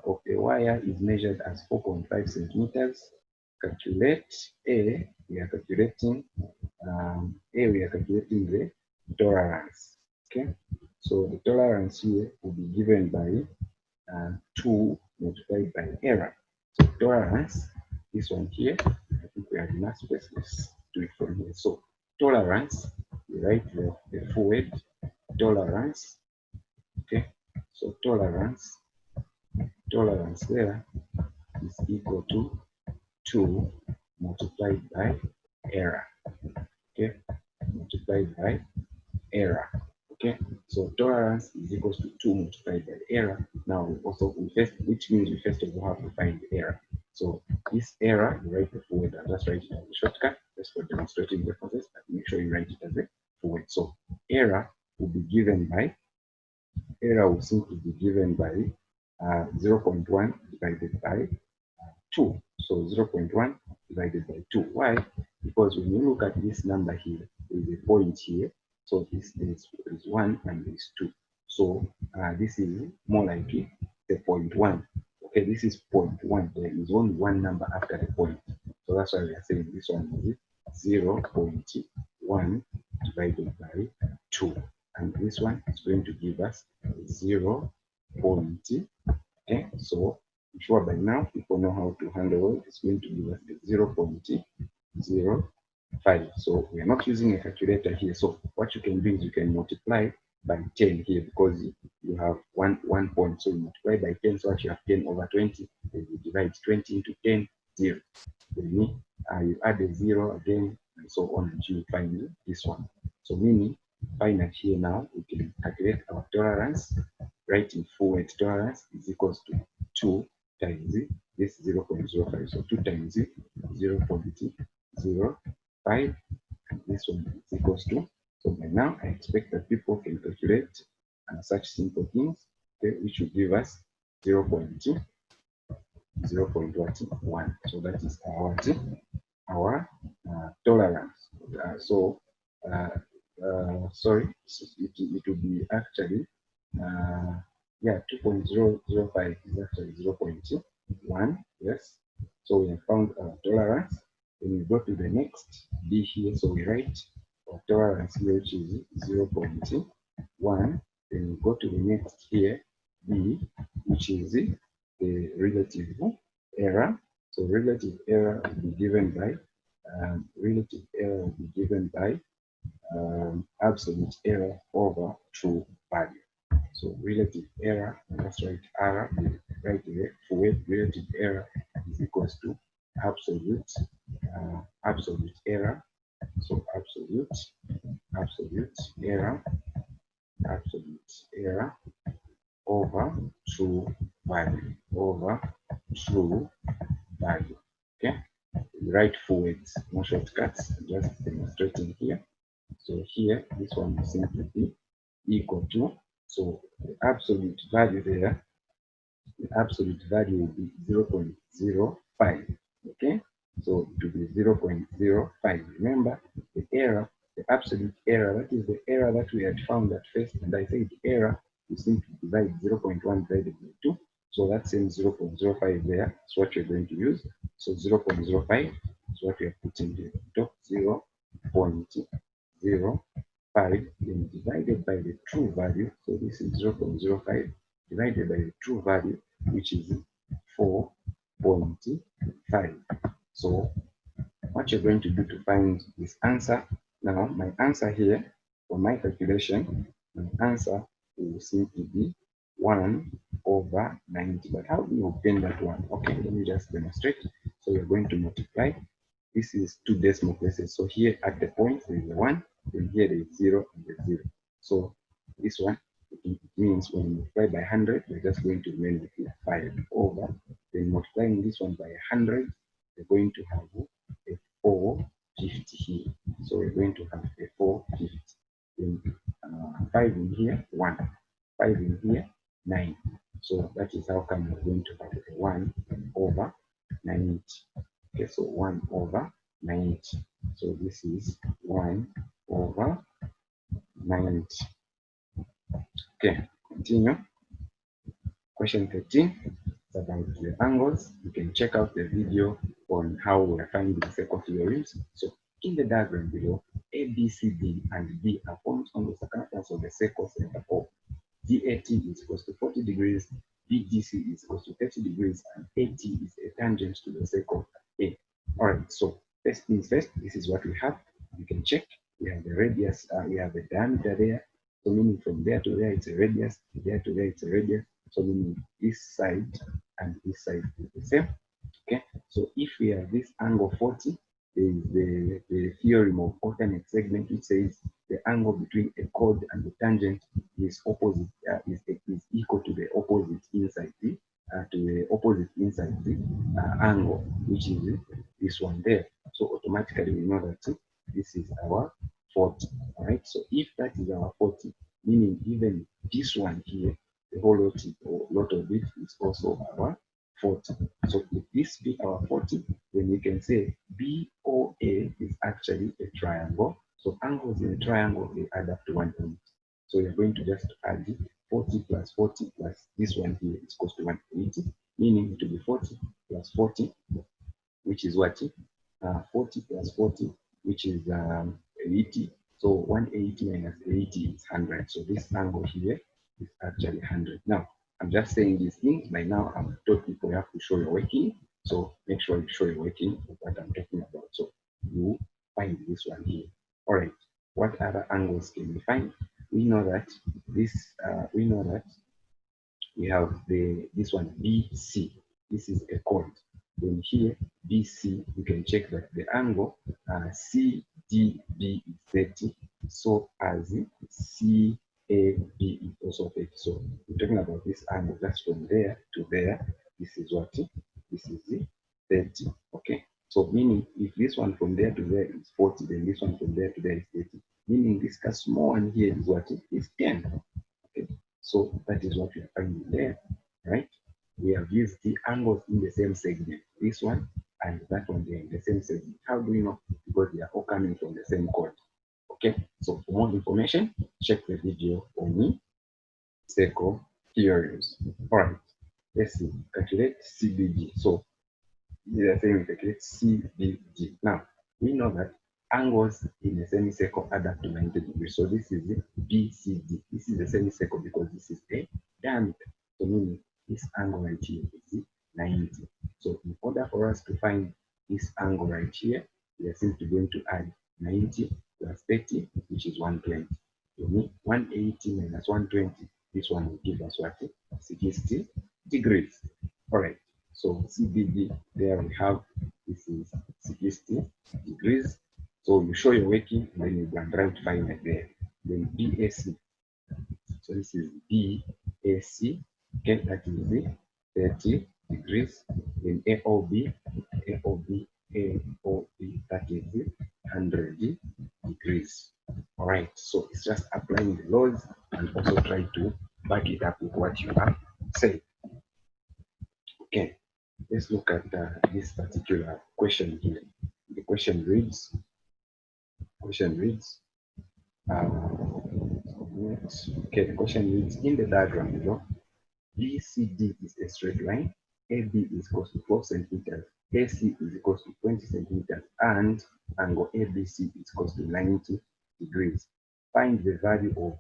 of a wire is measured as 4.5 centimeters. Calculate A, we are calculating the tolerance. Okay, so the tolerance here will be given by 2 multiplied by error. So tolerance, this one here, I think we have enough space. Let's do it from here. So tolerance, we write the full word tolerance. Okay, so tolerance there is equal to 2 multiplied by error. Okay, multiplied by error. Okay, so tolerance is equal to 2 multiplied by error. Now which means we first of all have to find the error. So this error, you write the full word and just write it as a shortcut, just for demonstrating the process, but make sure you write it as a full word. So error will simply be given by 0.1 divided by 2. So 0.1 divided by 2. Why? Because when you look at this number here, there is a point here. So this is 1 and this 2. So this is more likely the 0.1. Okay, this is 0.1. There is only one number after the point. So that's why we are saying this one is 0.1 divided by 2. And this one is going to give us 0. Okay, so I'm sure by now people know how to handle it. It's going to give us 0.05. So we are not using a calculator here. So what you can do is you can multiply by 10 here because you have one point. So you multiply by 10. So what you have 10 over 20. Then you divide 20 into 10, 0. Then you add a 0 again and so on until you find this one. So meaning finally here now we can calculate our tolerance. Writing forward tolerance is equals to 2 times this 0.05. So 2 times 0.05, and this one is equals to. So by now I expect that people can calculate such simple things, okay, which will give us 0.1. So that is our tolerance. Sorry, it will be actually 2.005 is actually 0.1. Yes, so we have found our tolerance. Then we go to the next B here, so we write our tolerance here, which is 0.1. Then we go to the next here, B, which is the relative error. So relative error will be given by absolute error over true value. So relative error, let's write R, write the full word relative error is equals to absolute error. So absolute error over true value. Okay, write full words, no shortcuts, just demonstrating here. So here, this one will simply be equal to, so the absolute value there, the absolute value will be 0.05. Okay, so it will be 0.05. Remember, the error, the absolute error, that is the error that we had found at first, and I said the error, we simply divide 0.1 divided by 2. So that's in 0.05 there. That's what you're going to use. So 0.05 is what we are putting here. Top 0.05, then divided by the true value. So this is 0.05 divided by the true value, which is 4.5. So what you're going to do to find this answer, now my answer here for my calculation, my answer will simply be 1 over 90. But how do you obtain that one? Okay, let me just demonstrate. So you're going to multiply. This is 2 decimal places. So here at the point there is a 1, then here there is 0 and the 0. So this one, it means when you multiply by 100, we're just going to remain with 5 over. Then multiplying this one by 100, we're going to have a 450 here. So we're going to have a 4, 50. Then 5 in here, 1. 5 in here, 9. So that is how come we're going to have 1 over 90. Okay, so 1 over 90. So this is 1 over 90. Okay, continue. Question 13 is about the angles. You can check out the video on how we are finding circle theorems. So in the diagram below, A, B, C, D, and D are points on the circumference of the circle center O. DAT is equals to 40 degrees, BDC is equals to 30 degrees, and AT is a tangent to the circle A. Alright, so first things first, this is what we have. You can check. We have the radius, we have the diameter there. So meaning from there to there it's a radius, there to there it's a radius. So meaning this side and this side is the same. Okay, so if we have this angle 40, there is the theorem of alternate segment, which says the angle between a chord and the tangent is opposite, is equal to the opposite inside the angle, which is this one there. So automatically we know that this is our 40. All right. So if that is our 40, meaning even this one here, the whole lot of it is also our 40. So if this be our 40, then we can say BOA is actually a triangle. So angles in a triangle, they add up to 180. So you're going to just add 40 plus 40 plus this one here is equals to 180, meaning it will be 40 plus 40, which is what? 40 plus 40, which is 80. So 180 minus 80 is 100. So this angle here is actually 100. Now, I'm just saying these things. By now, I've told people you have to show your working. So make sure you show your working of what I'm talking about. So you find this one here. All right. What other angles can we find? We know that we have this one BC. This is a chord. Then here BC, you can check that the angle CDB is 30, so as CAB is also 30. So we're talking about this angle just from there to there. This is what? This is the 30. Okay. So meaning if this one from there to there is 40, then this one from there to there is 30. Meaning this small one here is what? Is 10. Okay. So that is what we are finding there, right? We have used the angles in the same segment. This one and that one, they are in the same segment. How do we know? Because they are all coming from the same chord. Okay, so for more information, check the video on the circle theorems. All right, let's see. Calculate CBD. So they are saying we calculate CBD. Now we know that angles in a semicircle add up to 90 degrees. So this is the BCD. This is a semicircle because this is a diameter. So meaning this angle right here is 90. So in order for us to find this angle right here, we are simply going to add 90 plus 30, which is 120. So 180 minus 120, this one will give us what? 60 degrees. All right. So CBD, there we have, this is 60 degrees. So you show your working, then you can write final there. Then BAC. So this is BAC. Okay, that is the 30 degrees. Then AOB, that is the 100 degrees. All right, so it's just applying the laws and also try to back it up with what you have said. Okay, let's look at this particular question here. The question reads, okay, the question reads, in the diagram below, BCD is a straight line, AB is equals to 12 centimeters, AC is equals to 20 centimeters, and angle ABC is equals to 90 degrees. Find the value of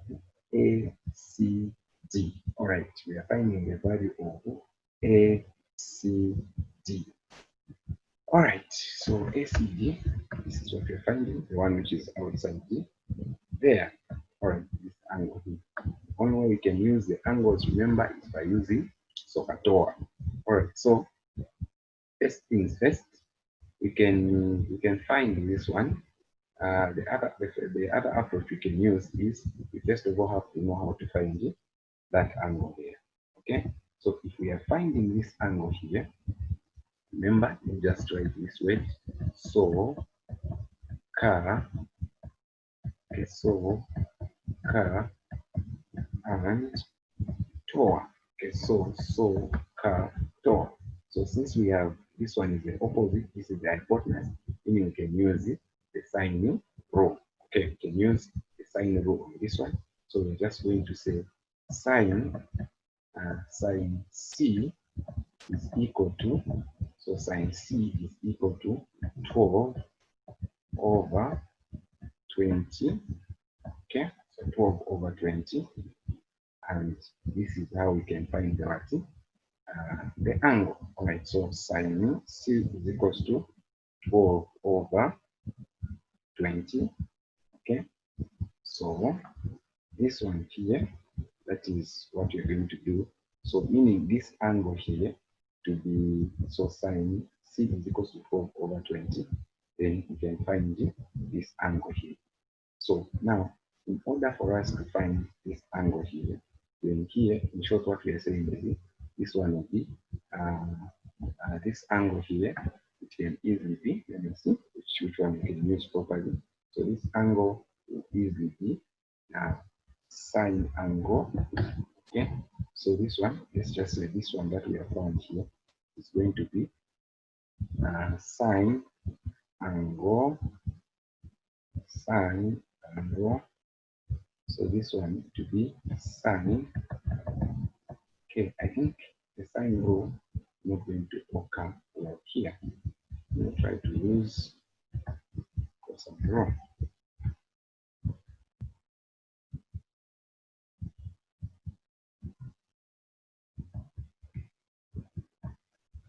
ACD. All right, we are finding the value of ACD. All right, so ACD, this is what we're finding, the one which is outside there. All right, this angle here. The only way we can use the angles, remember, is by using SOHCAHTOA. All right, so first things first, we can find this one. The other approach we can use is we first of all have to know how to find that angle there. Okay, so if we are finding this angle here, remember, you just write this way. So, Okay, so ka and toa. Okay, so ka toa. So since we have this one is the opposite, this is the hypotenuse, meaning we can use the sine rule. Okay, we can use the sine rule on this one. So we're just going to say sine sine c is equal to, so sine c is equal to 12 over 20. Okay, so 12 over 20, and this is how we can find the angle. All right, so sine c is equals to 12 over 20. Okay, so this one here, that is what you're going to do. So meaning this angle here to be, so sine c is equals to 12 over 20, then you can find this angle here. So now, in order for us to find this angle here, then here, in short, what we are saying is this one will be this angle here. It can easily be, let me see which one we can use properly. So this angle will easily be sine angle. Okay, so this one, let's just say this one that we have found here is going to be sine angle, sine angle. So this one to be sine. Okay, I think the sine rule is not going to occur like here. We'll try to use some wrong.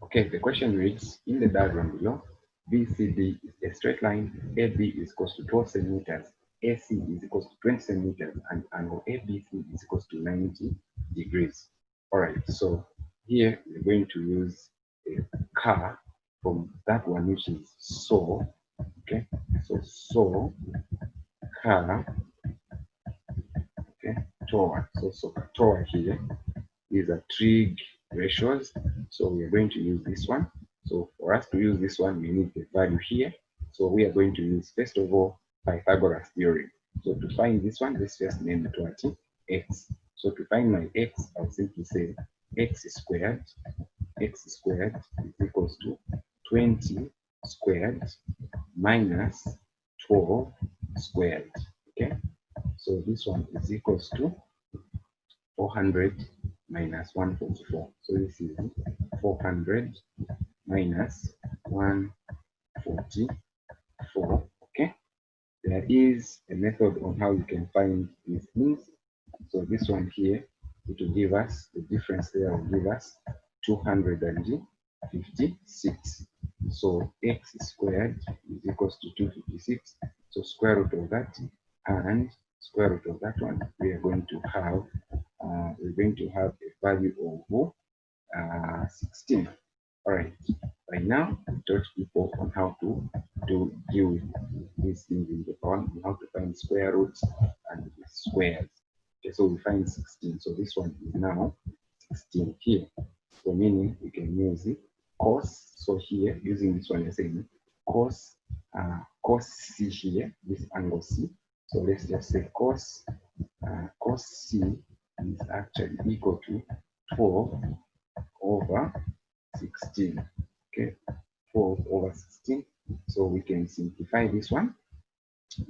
Okay, the question reads, in the diagram below, BCD is a straight line, AB is equals to 12 centimeters, AC is equals to 20 centimeters, and angle ABC is equals to 90 degrees. All right, so here we're going to use a car from that one, which is so. Okay, so car, okay, tower. So tower here. These are trig ratios. So we are going to use this one. So for us to use this one, we need the value here. So we are going to use, first of all, Pythagoras Theorem. So to find this one, let's just name it what? X. So to find my x, I'll simply say x squared is equals to 20 squared minus 12 squared. Okay, so this one is equals to 400 minus 144. So this is 400 minus 144. Okay, there is a method on how you can find these things. So this one here, it will give us the difference there, will give us 256. So x squared is equals to 256. So square root of that and square root of that one, we are going to have a value of 16. All right. Right now, we taught people on how to deal with these things in the power, how to find square roots and squares. Okay, so we find 16. So this one is now 16 here. So meaning we can use it cos. So here, using this one, you're saying cos C here, this angle C. So let's just say cos C is actually equal to 12 over 16. Okay, 12 over 16. So we can simplify this one.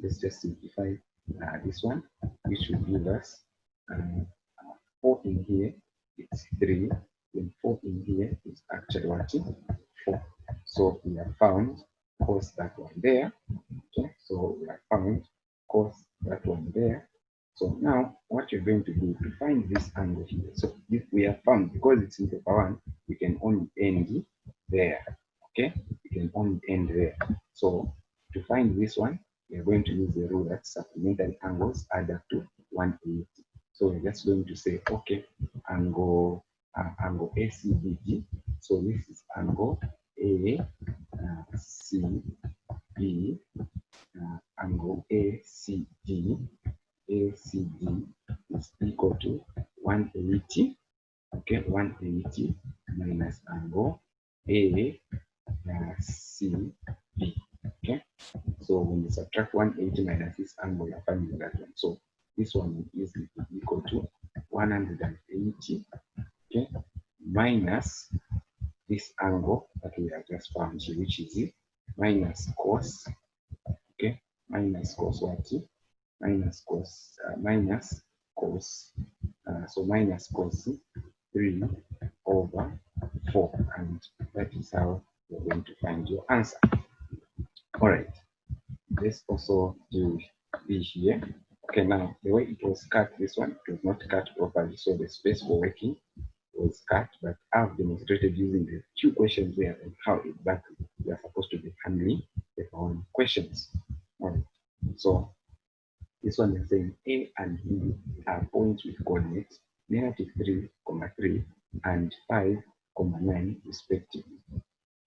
Let's just simplify this one, which will give us 4 in here, it's 3. Then 4 in here is actually what? 4. So we have found cos that one there. Okay, so we have found cos that one there. So now what you're going to do to find this angle here. So if we have found, because it's in paper 1, we can only end there. Okay, we can only end there. So to find this one, we are going to use the rule that supplementary angles add up to 180. So we're just going to say, okay, angle ACBD. So this is angle ACB, angle ACD. ACD is equal to 180. Okay, 180 minus angle ACB. Okay, so So when you subtract 180 minus this angle, you're finding that one. So this one is equal to 180, okay, minus this angle that we have just found here, which is minus cos, okay, minus cos what? Minus cos, so minus cos 3 over 4, and that is how you're going to find your answer. All right, let's also do B here. Okay, now the way it was cut, this one, it was not cut properly, so the space for working was cut, but I've demonstrated using the few questions there and how exactly we are supposed to be handling the following questions. All right, so this one is saying A and B are points with coordinates -3, 3 and 5, 9 respectively.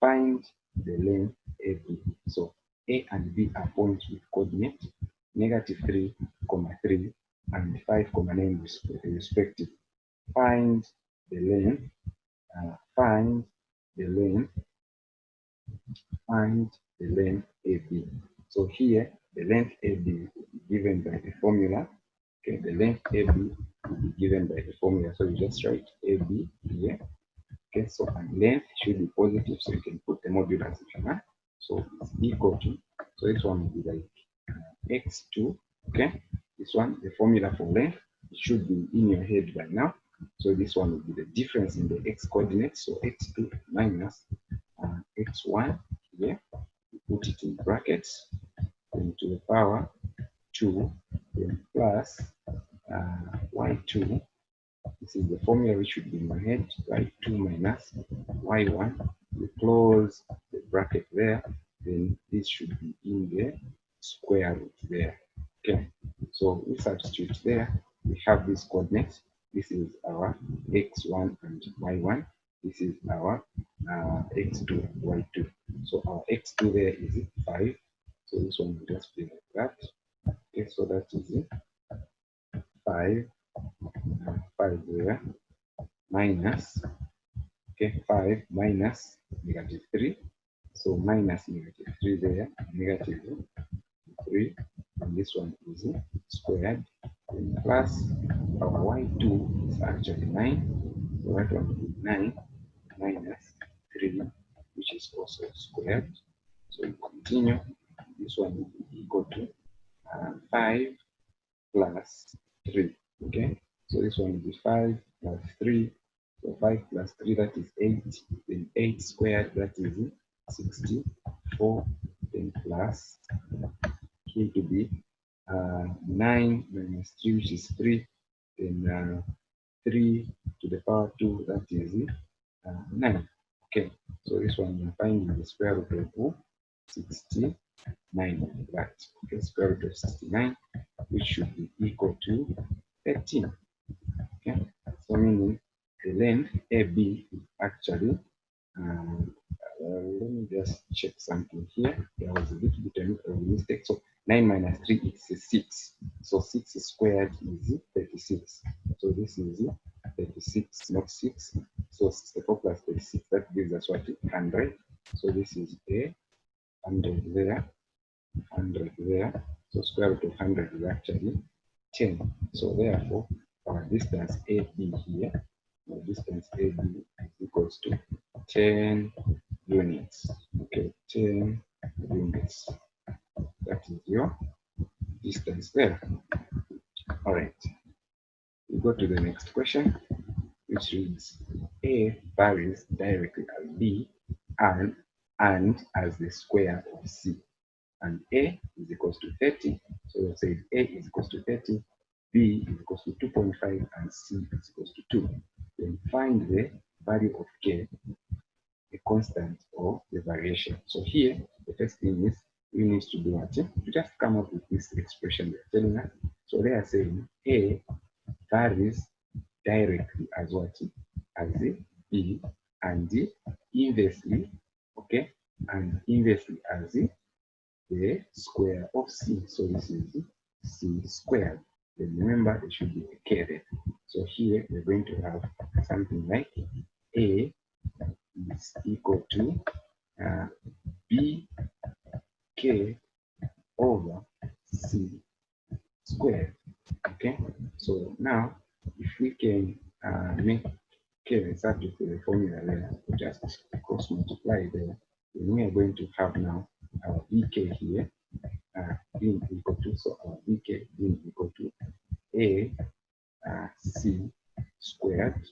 Find the length AB. So A and B are points with coordinates -3, 3 and 5, 9 respectively. Find the length. Find the length AB. So here the length AB will be given by the formula. Okay, the length AB will be given by the formula. So you just write AB here. Okay, so and length should be positive, so you can put the modulus if you want. So it's equal to, so this one will be like x2. Okay, this one, the formula for length, it should be in your head by now. So this one will be the difference in the x coordinates. So x2 minus x1 here, we put it in brackets, then to the power 2, then plus y2. This is the formula which should be in my head, y2 minus y1. We close the bracket there, then this should be in the square root there. Okay, so we substitute there. We have these coordinates. This is our x1 and y1. This is our x2, y2. So our x2 there is 5. So this one will just be like that. Okay, so that is 5. 5 there minus, okay, 5 minus -3. So minus -3 there, -3, and this one is squared, and plus our y2 is actually 9. So that one is 9 minus 3, which is also squared. So we continue. This one will be equal to 5 plus 3. Okay, so this one will be 5 plus 3. So 5 plus 3, that is 8. Then 8 squared, that is 64. Then plus here to be 9 minus 3, which is 3. Then 3 to the power 2, that is 9. Okay, so this one you're finding the square root of 69 like that. Okay, square root of 69, which should be equal to 13. Okay, so meaning the length AB is actually, let me just check something here. There was a little bit of a mistake. So 9 minus 3 is 6. So 6 squared is 36. So this is 36, not 6. So 64 plus 36, that gives us what? 100. So this is a 100 there, 100 there. So square root of 100 is actually 10. So therefore, our distance AB here, our distance AB is equals to 10 units. Okay, 10 units. That is your distance there. All right. We go to the next question, which reads: A varies directly as B and as the square of C. And A is equals to 30. So we'll say A is equals to 30, B is equals to 2.5, and C is equals to 2. Then find the value of K, a constant or the variation. So here, the first thing is we need to do what? To just come up with this expression they're telling us. So they are saying A varies directly as what? As B, and inversely, okay, and inversely as the square of C. So this is C squared. Then remember, it should be a K there. So here we're going to have something like A is equal to BK Now, if we can make k subject to the formula there, just cross multiply there, then we are going to have now our bk here being equal to, so our bk being equal to a c squared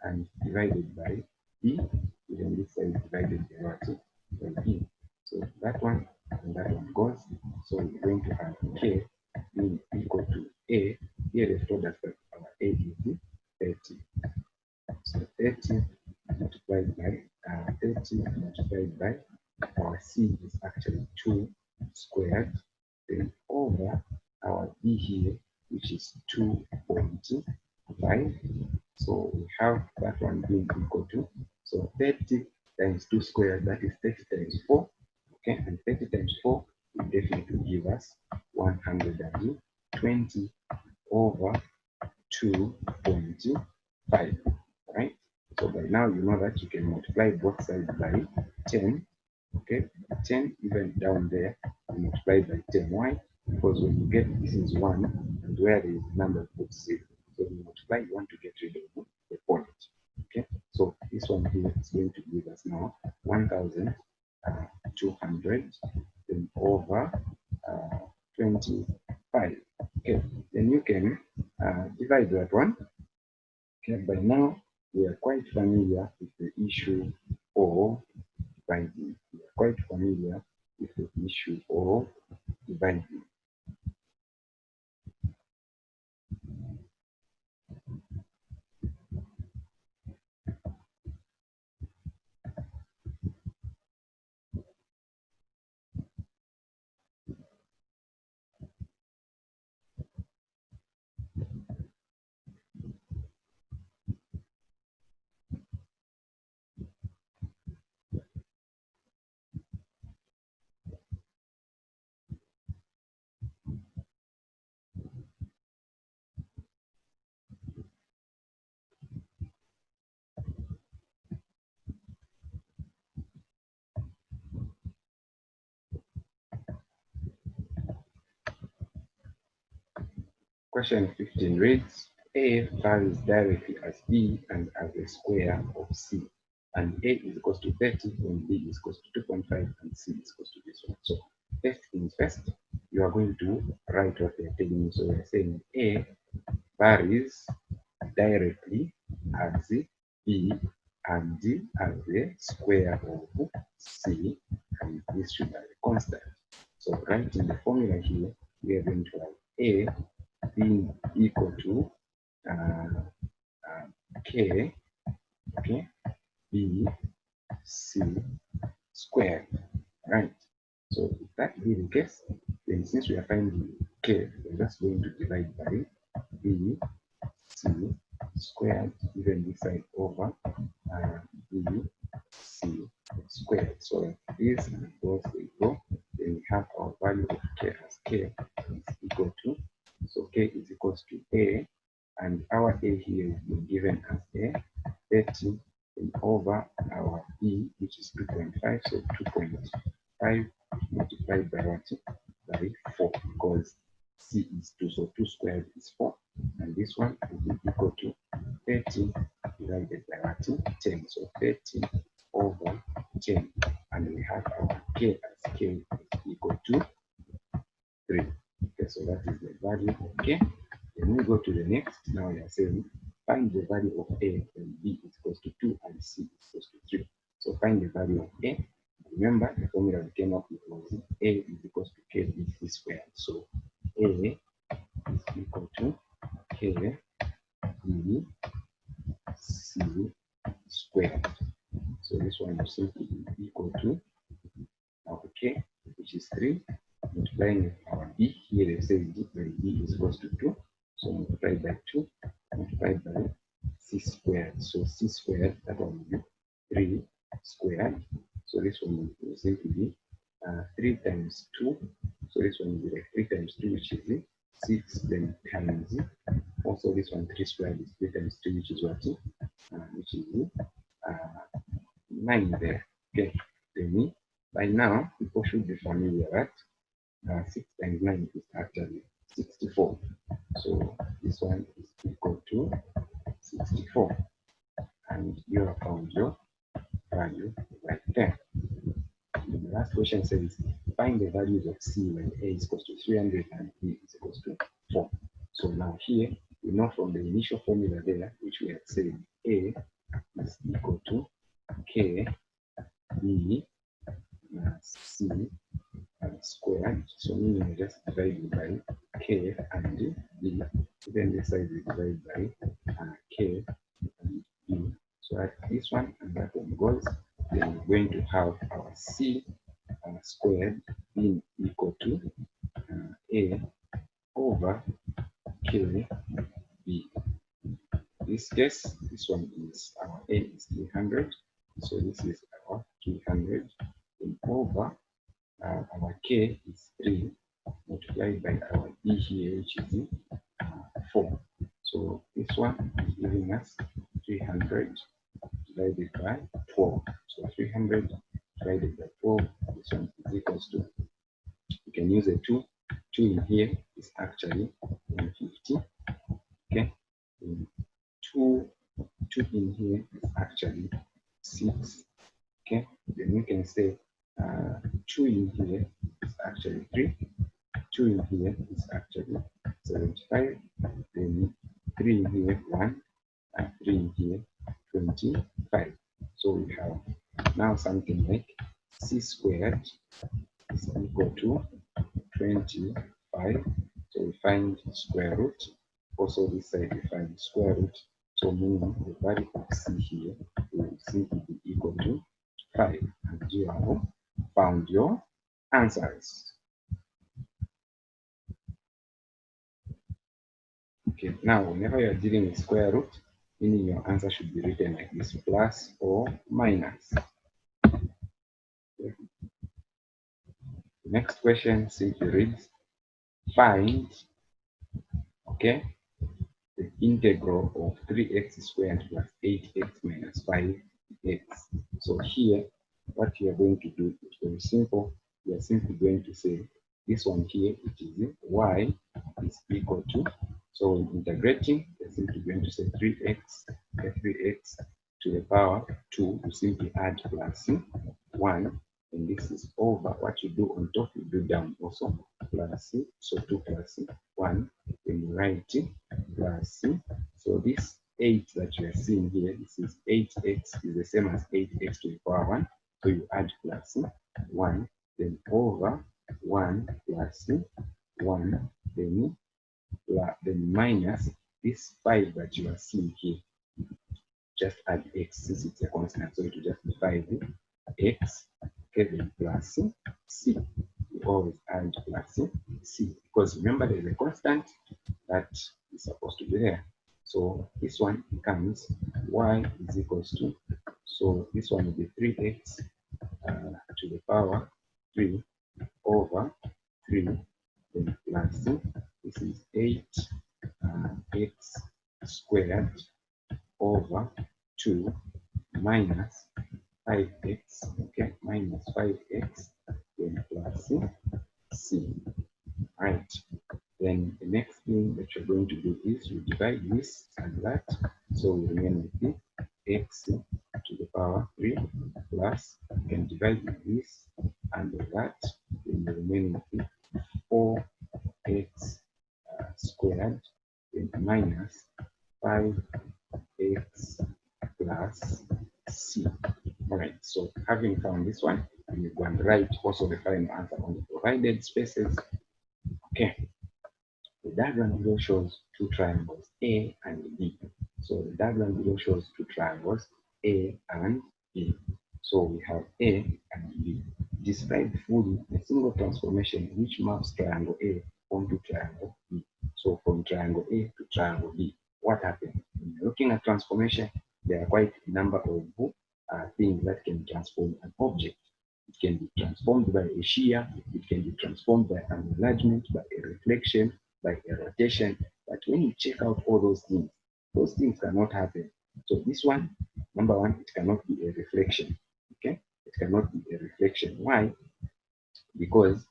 and divided by b, then this side divided by what? By b. So that one and that one goes. So we're going to have k being equal to a. Here they've told us that our a is 30. So 30 multiplied by 30 multiplied by our c is actually 2 squared, then over our b here, which is 2.5. So we have that one being equal to, so 30 times 2 squared, that is 30 times 4. Okay, and 30 times 4 will definitely give us 120 over 2.5. Right? So by now you know that you can multiply both sides by 10. Okay, 10 even down there, you multiply by 10. Why? Because when you get this is 1, and where there is number put 6. So you multiply, you want to get rid of the point. Okay, so this one here is going to give us now 1,200 then over 25. Okay, then you can divide that one. Okay, by now we are quite familiar with the issue of dividing. We are quite familiar with the issue of dividing. Question 15 reads, A varies directly as B and as the square of C. And A is equal to 30 when B is equal to 2.5 and C is equal to this one. So first things first, you are going to write what they're telling you. So we're saying A varies directly as B and D as the square of C, and this should be a constant. So writing the formula here, we are going to have A being equal to k, okay, b c squared, right? So if that be the case, then since we are finding k, we're just going to divide by b c squared, even this side over b c squared. So this and those will go. Then we have our value of k as k is equal to, so k is equal to a, and our a here is being given as a 30 over our b, which is 2.5. So 2.5 multiplied by what? By 4, because c is 2, so 2 squared is 4, and this one will be equal to 30 divided by what? 10. So 30 over 10, and we have our k as k is equal to 3. Okay, so that is the value of k. Then we go to the next. Now we are saying find the value of a when b is equal to 2 and c is equal to 3. So find the value of a. Remember the formula we came up with was a is equal to k b squared. So a is equal to k b c squared. So this one will simply be equal to our k, which is 3, multiplying with our b. Here they say b is equal to 2. So multiplied by 2, multiplied by c squared. So c squared, that one will be 3 squared. So this one will simply be 3 times 2. So this one will be like 3 times 2, which is 6, then times. Also this one 3 squared is 3 times 3, which is what? Which is 9 there. Okay, then by now people should be familiar that 6 times 9 is actually 64. So this one is equal to 64. And you have found your value right there. And the last question says, find the values of C when A is equal to 300 and B is equal to 4. So now here, we know from the initial formula there, which we had said A is equal to K B C squared. So meaning we just divide by K and B. Then this side we divide by K and B. So at this one and that one goes, then we're going to have our C squared being equal to A over K B. In this case, this one is our A is 300. So this is our 300 over our K is 3 multiplied by our B here, which is 4. So this one is giving us 300 divided by 12. So 300 divided by 12, this one is equals to, you can use a 2. 2 in here is actually 150. Okay. And 2 in here is actually 6. Okay. Then we can say 2 in here is actually 3. 2 in here is actually 75. Then 3 in here 1. And 3 in here 25. So we have now something like C squared is equal to 25. So we find square root. Also this side we find square root. So meaning the value of C here will simply be equal to 5. And you have found your answers. Okay, now whenever you are dealing with square root, meaning your answer should be written like this, plus or minus. Okay. The next question simply reads, find, okay, the integral of 3x squared plus 8x minus 5x. So here, what you are going to do is very simple. You are simply going to say this one here, which is y is equal to, so when integrating, you're simply going to say 3x to the power 2, you simply add plus 1, and this is over. What you do on top, you do down also, plus, so 2 plus 1, then you write plus, so this 8 that you are seeing here, this is 8x is the same as 8x to the power 1, so you add plus 1, then over 1 plus 1, then minus this 5 that you are seeing here. Just add x since it's a constant, so it will just be 5x, okay, then plus c. You always add plus c, because remember there's a constant that is supposed to be there. So this one becomes y is equals to, so this one will be 3x to the power 3 over 3, then plus this is 8x squared over 2 minus 5x, okay, minus 5x, then plus c. Right. Then the next thing that you're going to do is you divide this and that, so we remain with the x to the power 3 plus, you can divide with this and that, then you remain with the 4x squared, then minus 5x plus c. Alright, so having found this one, you go and write also the final answer on the provided spaces. Okay. The diagram below shows two triangles A and B. So the diagram below shows two triangles A and B. So we have A and B. Describe fully a single transformation which maps triangle A onto triangle B. So from triangle A to triangle B, what happened? When you're looking at transformation, there are quite a number of things that can transform an object. It can be transformed by a shear, it can be transformed by an enlargement, by a reflection, by a rotation. But when you check out all those things cannot happen. So this one, number one, it cannot be a reflection. Okay, it cannot be a reflection. Why? Because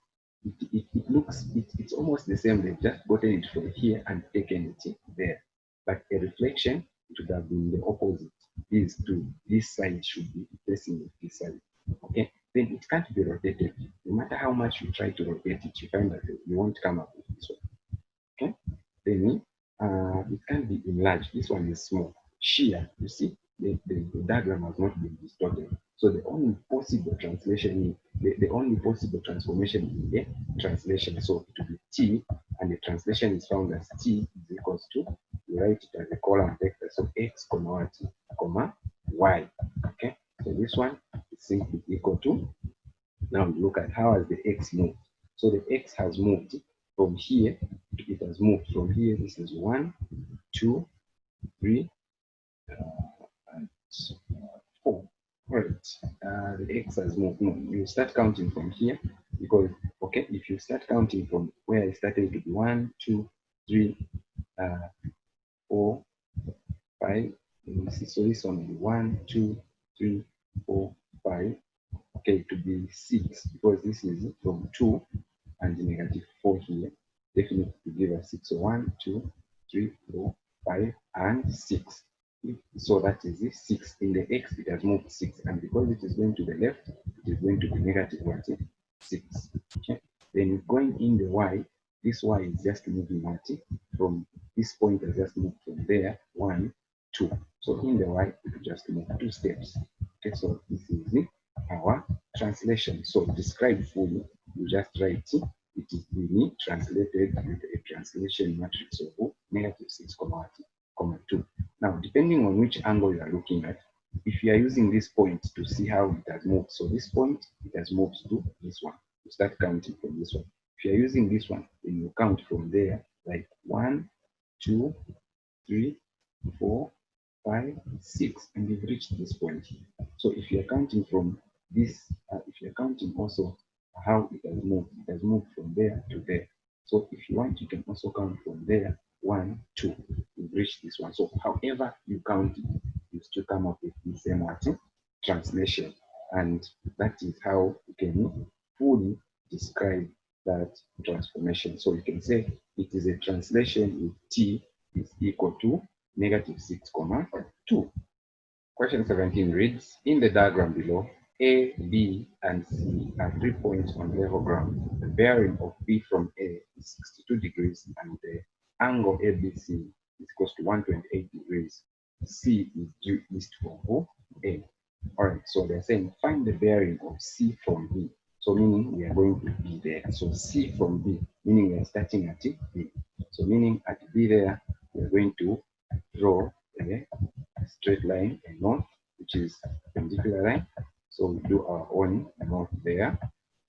it's almost the same. They've just gotten it from here and taken it there. But a reflection, it would have been the opposite. This side should be facing this side. Okay, then it can't be rotated. No matter how much you try to rotate it, you find that you won't come up with this one. Okay, then it can be enlarged. This one is small. Shear, you see, the diagram has not been distorted. So the only possible translation, the only possible transformation is the translation. So it will be t, and the translation is found as t is equals to, you write it as a column vector. So x comma what, comma y. Okay, so this one is simply equal to, now look at how has the x moved. So the x has moved from here, it has moved from here. This is 1, 2, 3, and 4. Right. The x has moved. No, you start counting from here because, okay, if you start counting from where I started, to be 1, 2, 3, 4, 5. So this one will be 1, 2, 3, 4, 5. Okay, to be 6 because this is from 2 and negative 4 here. Definitely to give us 6. So 1, 2, 3, 4, 5, and 6. So that is it. 6 in the x, it has moved 6, and because it is going to the left, it is going to be negative what? 6. Okay. Then going in the y, this y is just moving what? From this point has just moved from there 1, 2. So in the y, it will just move 2 steps. Okay, so this is our translation. So describe fully, you just write it is being translated with a translation matrix of negative 6, comma 2. Now, depending on which angle you are looking at, if you are using this point to see how it has moved, so this point, it has moved to this one. You start counting from this one. If you are using this one, then you count from there, like 1, 2, 3, 4, 5, 6, and you've reached this point here. So if you're counting from this, if you're counting also how it has moved from there to there. So if you want, you can also count from there, 1, 2, you've reached this one. So however you count it, you still come up with the same translation. And that is how you can fully describe that transformation. So you can say it is a translation with t is equal to negative 6, comma 2. Question 17 reads, in the diagram below, A, B, and C are 3 points on level ground. The bearing of B from A is 62 degrees and the angle ABC is equal to 128 degrees. C is due east from A. Alright, so they're saying find the bearing of C from B. So meaning we are going to B there. So C from B, meaning we are starting at B. So meaning at B there, we are going to draw a straight line, a north, which is perpendicular line. So we do our own north there.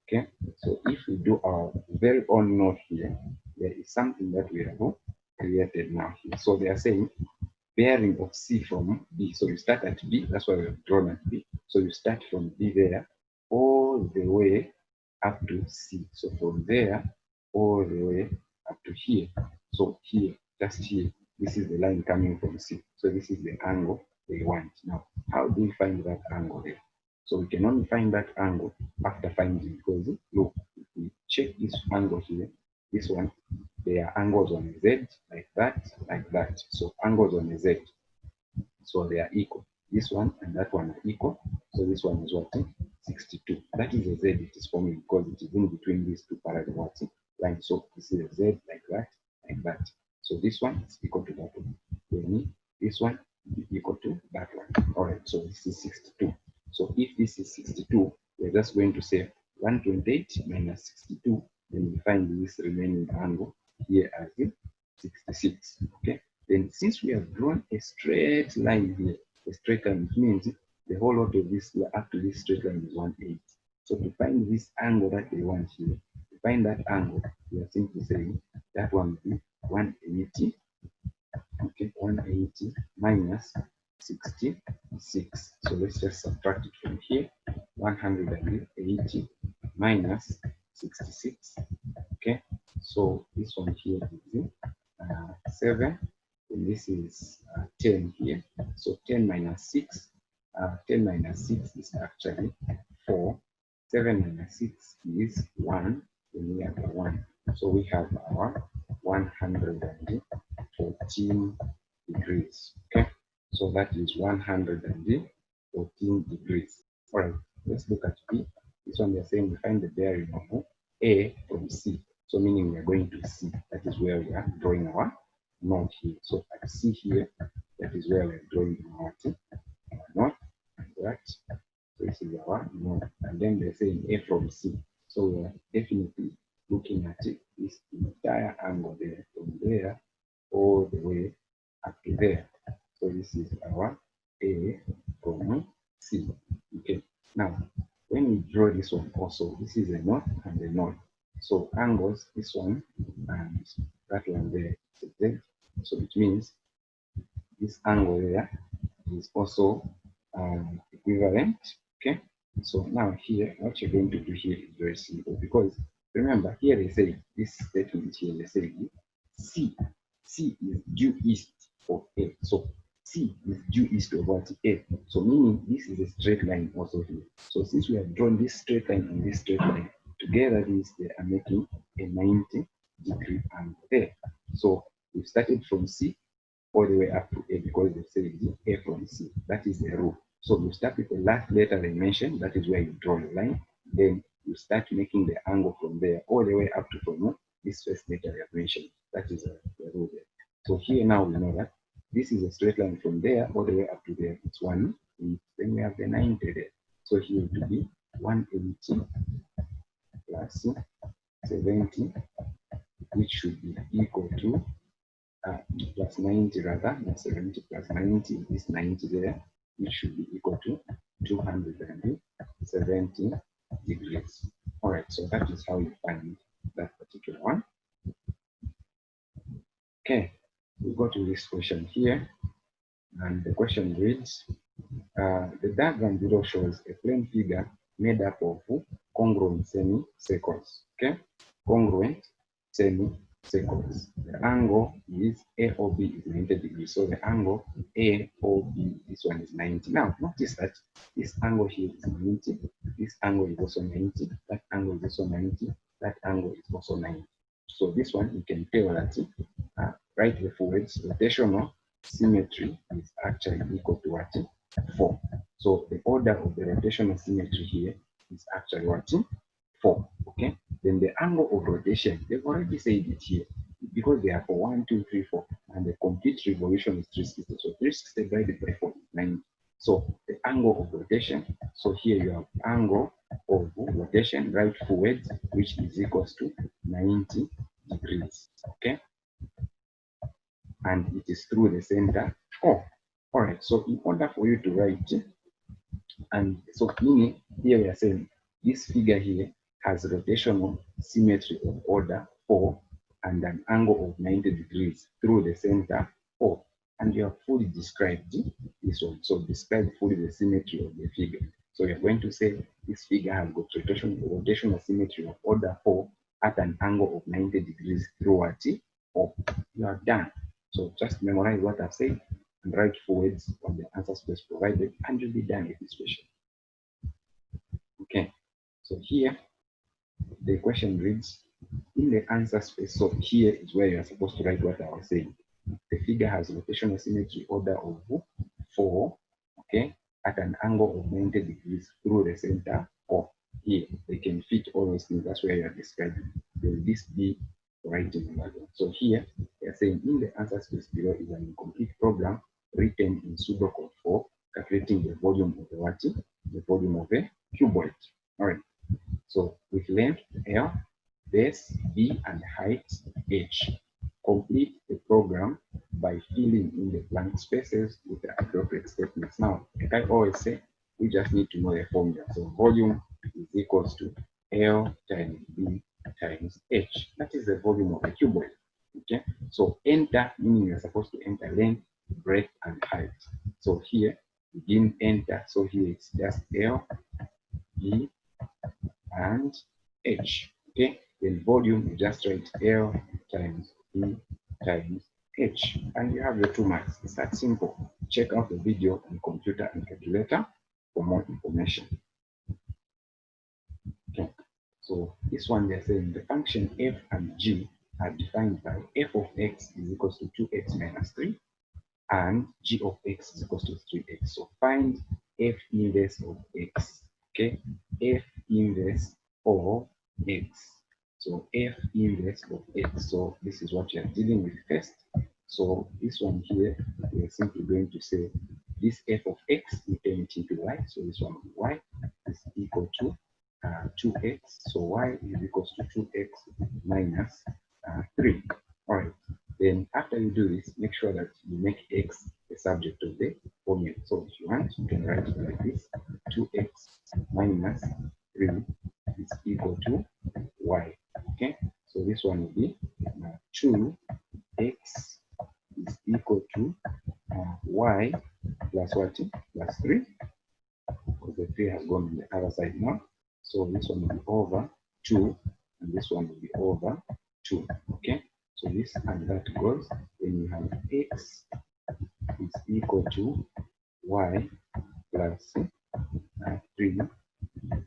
Okay, so if we do our very own north here, there is something that we have created now here. So they are saying bearing of C from B. So you start at B, that's why we have drawn at B. So you start from B there all the way up to C. So from there all the way up to here. So here, just here, this is the line coming from C. So this is the angle they want. Now, how do we find that angle there? So we can only find that angle after finding, because look, if we check this angle here, this one, there are angles on a Z like that, like that. So angles on a Z, so they are equal. This one and that one are equal. So this one is what? 62. That is a Z it is forming because it is in between these two parallel lines. So this is a Z like that, like that. So this one is equal to that one. Then this one is equal to that one. All right, so this is 62. So if this is 62, we're just going to say 128 minus 62. Then we find this remaining angle here as 66. Okay. Then since we have drawn a straight line here, a straight line, which means the whole lot of this up to this straight line is 180. So to find this angle that they want here, to find that angle, we are simply saying that one will be 180. Okay, 180 minus 66. So let's just subtract it from here. 180 minus 66. Okay, so this one here is 7, and this is 10 here. So 10 minus 6, 10 minus 6 is actually 4. 7 minus 6 is 1. then we have the 1. So we have our 114 degrees. Okay, so that is 114 degrees. All right, let's look at B. This one we are saying we find the bearing of A from C. So meaning we are going to C. That is where we are drawing our north here. So at C here, that is where we are drawing our north. Right? So this is our north. And then they're saying A from C. So we are definitely looking at it, this entire angle there, from there all the way up to there. So this is our A from C. Okay. Now, when we draw this one also, this is a north and a north. So angles, this one and that one there is a Z. So it means this angle there is also equivalent. Okay. So now here, what you're going to do here is very simple, because remember here they say this statement here, they say C is due east of A. So C is due east of what? A. So meaning this is a straight line also here. So since we have drawn this straight line and this straight line together, these they are making a 90-degree angle there. So we started from C all the way up to A, because they say A from C. That is the rule. So you start with the last letter they mentioned, that is where you draw the line. Then you start making the angle from there all the way up to from this first letter they have mentioned. That is the rule there. So here now we know that this is a straight line from there all the way up to there. It's 1. Then we have the 90 there. So here it will be 180 plus 70, which should be equal to plus 90 rather, not 70 plus 90, this 90 there, which should be equal to 270 degrees. All right, so that is how you find that particular one. Okay, we go to this question here, and the question reads, the diagram below shows a plane figure made up of congruent semicircles. Okay, congruent semicircles. The angle is AOB is 90 degrees. So the angle AOB, this one is 90. Now notice that this angle here is 90. This angle is also 90. That angle is also 90. That angle is also 90. So this one you can tell that right here forwards rotational symmetry is actually equal to what? 4. So the order of the rotational symmetry here is actually what? 4. Okay. Then the angle of rotation, they've already said it here, because they are for 1, 2, 3, 4, and the complete revolution is 360. So 360 divided by 4 is 90. So the angle of rotation, so here you have angle of rotation right forward, which is equals to 90 degrees. Okay. And it is through the center. Oh, all right. So in order for you to write, and so meaning here we are saying this figure here has rotational symmetry of order 4 and an angle of 90 degrees through the center 4. And you have fully described this one. So describe fully the symmetry of the figure. So you're going to say this figure has got rotational symmetry of order 4 at an angle of 90 degrees through what? 4. You are done. So just memorize what I've said and write forwards on the answer space provided, and you'll be done with this question. Okay, so here the question reads, in the answer space, so here is where you're supposed to write what I was saying. The figure has rotational symmetry order of 4, okay, at an angle of 90 degrees through the center of here. They can fit all those things. That's where you're describing. Will this be writing another? So here they're saying in the answer space below is an incomplete program written in pseudocode for calculating the volume of the what? The volume of a cuboid. All right. So with length L, base B, and height H. Complete the program by filling in the blank spaces with the appropriate statements. Now, like I always say, we just need to know the formula. So volume is equals to L times B times H. That is the volume of a cuboid. Okay. So enter, meaning you're supposed to enter length, breadth, and height. So here we didn't enter. So here it's just L, B, and H. Okay. Then volume, you just write L times B times H, and you have your 2 marks. It's that simple. Check out the video on computer and calculator for more information. Okay. So this one they're saying the function f and g are defined by f of x is equals to 2x minus 3 and g of x is equals to 3x. So find f inverse of x. Okay, f inverse of x. So f inverse of x. So this is what you are dealing with first. So this one here, we are simply going to say this f of x we turn it into y. So this one will be y is equal to 2x. So y is equals to 2x minus 3. All right. Then after you do this, make sure that you make x the subject of the formula. So if you want, you can write it like this. 2x minus 3 is equal to y. Okay. So this one will be 2x is equal to y plus what? Plus 3. Because the 3 has gone on the other side now. So this one will be over 2 and this one will be over 2. Okay. So this and that goes when you have x is equal to y plus 3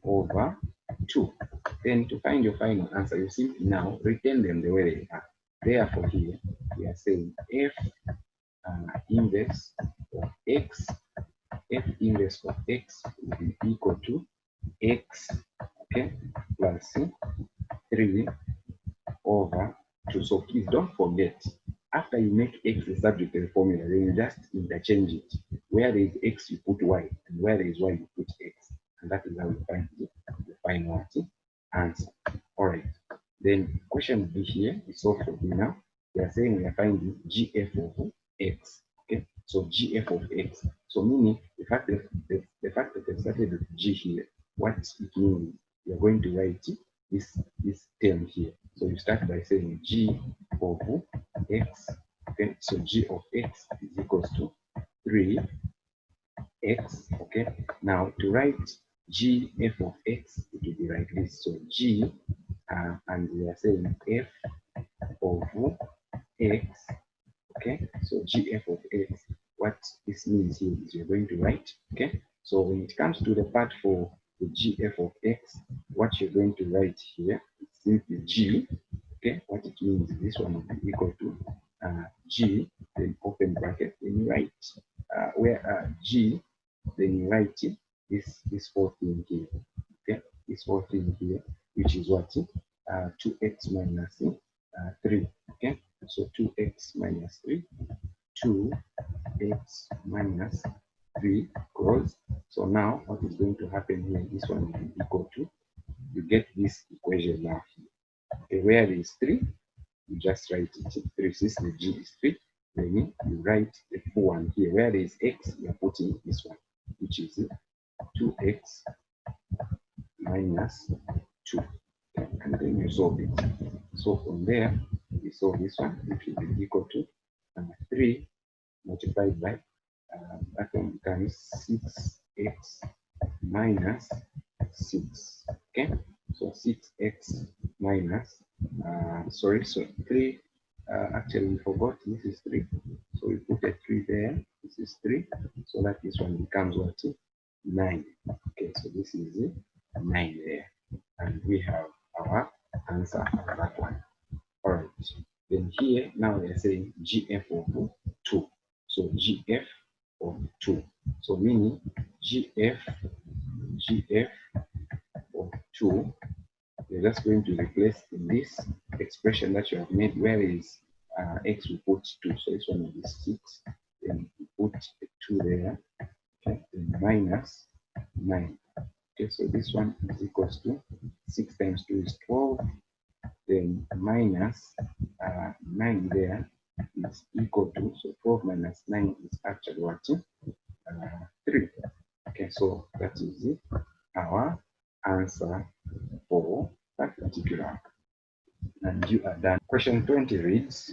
over 2. Then to find your final answer, you simply now return them the way they are. Therefore here, we are saying f inverse of x, f inverse of x will be equal to x, okay, plus 3 over 2. So please don't forget, after you make x the subject of the formula, then you just interchange it. Where there is x, you put y, and where there is y, you put x. And that is how you find the final answer. All right. Then question B here is solved for B now. We are saying we are finding gf of x. Okay. So gf of x. So meaning the fact that they started with g here, what it means, we are going to write this term here. So you start by saying g of x. Okay, so g of x is equals to 3x. Okay, now to write g f of x, it will be like this. So g, and we are saying f of x. Okay, so g f of x. What this means here is you're going to write. Okay, so when it comes to the part for the g f of x, what you're going to write here is simply g. Okay, what it means is this one will be equal to g, then open bracket, then you write where g, then you write this whole thing here. Okay, this whole thing here, which is what 2x minus 3. Okay, so 2x minus 3, 2x minus 3 goes. So now what is going to happen here? This one will be equal to, you get this equation now here. Okay, where there is 3, you just write it 3. Since the g is 3, then you write the full one here. Where there is x, you are putting this one, which is 2x minus 2. Okay, and then you solve it. So from there, we solve this one, which will be equal to 3 multiplied by that one becomes 6x minus 6. Okay, so 6x minus so 3, actually we forgot this is 3, so we put a 3 there. This is 3, so that this one becomes what? 9. Okay, so this is 9 there, and we have our answer for that one. All right, then here now we are saying gf of 2. So gf of 2, so meaning gf of 2, you're just going to replace in this expression that you have made, where is x, we put 2, so this one will be 6, then we put a 2 there, okay, then minus 9. Okay, so this one is equals to 6 times 2 is 12, then minus 9 there is equal to, so 12 minus 9 is actually what? 3. Okay, so that is it, our answer for that particular. And you are done. Question 20 reads,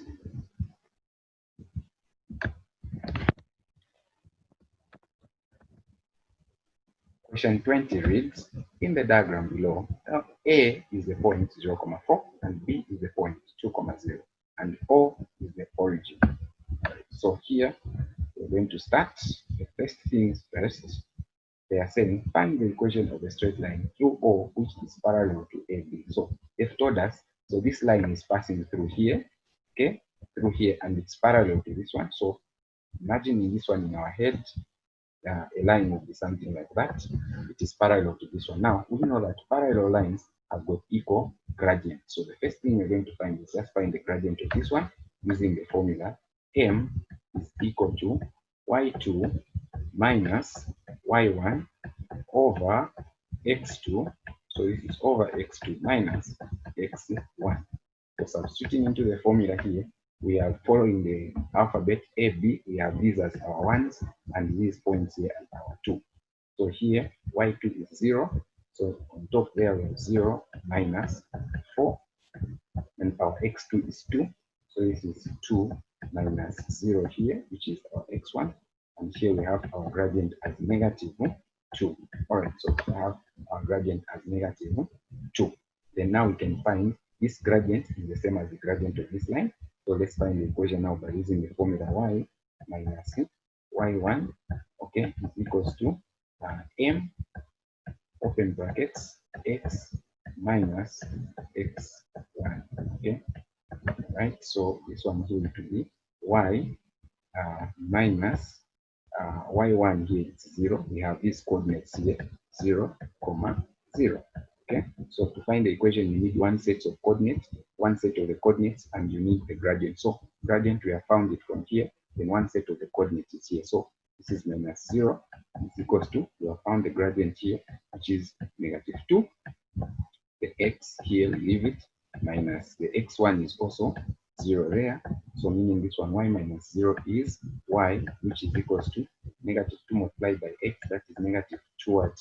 question 20 reads, in the diagram below, A is the point 0,4 and B is the point 2,0 and O is the origin. So here we're going to start the first things first. they are saying find the equation of a straight line through O which is parallel to AB. So they've told us, so this line is passing through here, okay, through here, and it's parallel to this one. So imagining this one in our head, a line will be something like that. It is parallel to this one. Now, we know that parallel lines have got equal gradient. So the first thing we're going to find is just find the gradient of this one using the formula m is equal to y2 minus y1 over x2. So this is over x2 minus x1. So substituting into the formula here, we are following the alphabet A, B. We have these as our 1s and these points here as our 2. So here, y2 is 0. So on top there we have 0 minus 4. And our x2 is 2. So this is 2 minus 0 here, which is our x1. And here we have our gradient as negative 2. Alright, so we have our gradient as negative 2. Then now we can find this gradient is the same as the gradient of this line. So let's find the equation now by using the formula y minus y1, okay, is equals to m, open brackets, x minus x1, okay, right? So this one is going to be y minus y1 here is 0. We have these coordinates here, 0, 0. Okay, so to find the equation, you need one set of coordinates, and you need the gradient. So gradient, we have found it from here, then one set of the coordinates is here. So this is minus 0 is equals to, we have found the gradient here, which is negative 2. The x here, we leave it, minus the x1 is also 0 there. So meaning this one, y minus 0 is y, which is equals to negative 2 multiplied by x, that is negative 2 at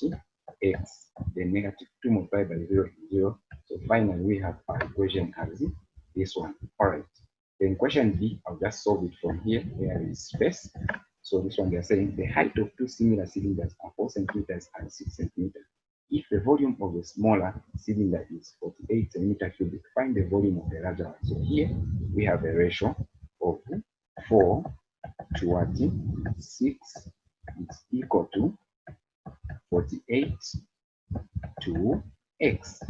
x. Then negative 2 multiplied by 0 is 0. So finally we have our equation as this one. Alright. Then question B, I'll just solve it from here where there is space. So this one, they are saying the height of two similar cylinders are 4 centimeters and 6 centimeters. If the volume of the smaller cylinder is 48 centimeter cubic, find the volume of the larger one. So here we have a ratio of 4 to what? 6 is equal to 48 to x.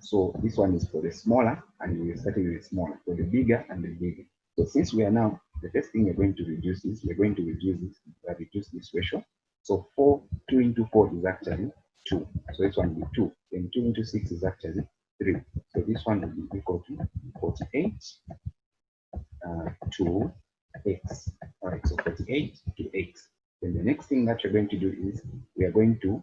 So this one is for the smaller, and we are starting with the smaller, for the bigger and the bigger. So since we are now, the first thing we're going to reduce is, we're going to reduce this ratio. So 2 into 4 is actually 2. So this one will be 2. Then 2 into 6 is actually 3. So this one will be equal to 48 to x. Alright, so 48 to x. Then the next thing that we're going to do is, we are going to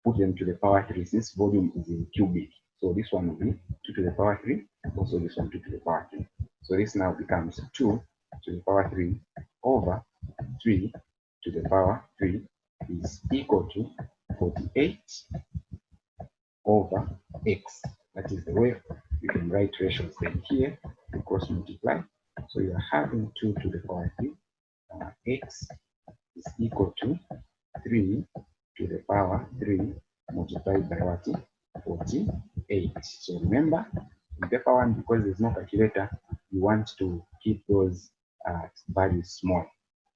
put them to the power 3 since volume is in cubic. So this one will be 2 to the power 3, also this one 2 to the power 3. So this now becomes 2 to the power 3 over 3 to the power 3 is equal to 48 over x. That is the way you can write ratios. Then here, you cross multiply. So you are having 2 to the power 3, x is equal to 3 to the power 3 multiplied by what? 48. So remember, in paper 1, because there's no calculator, you want to keep those values small.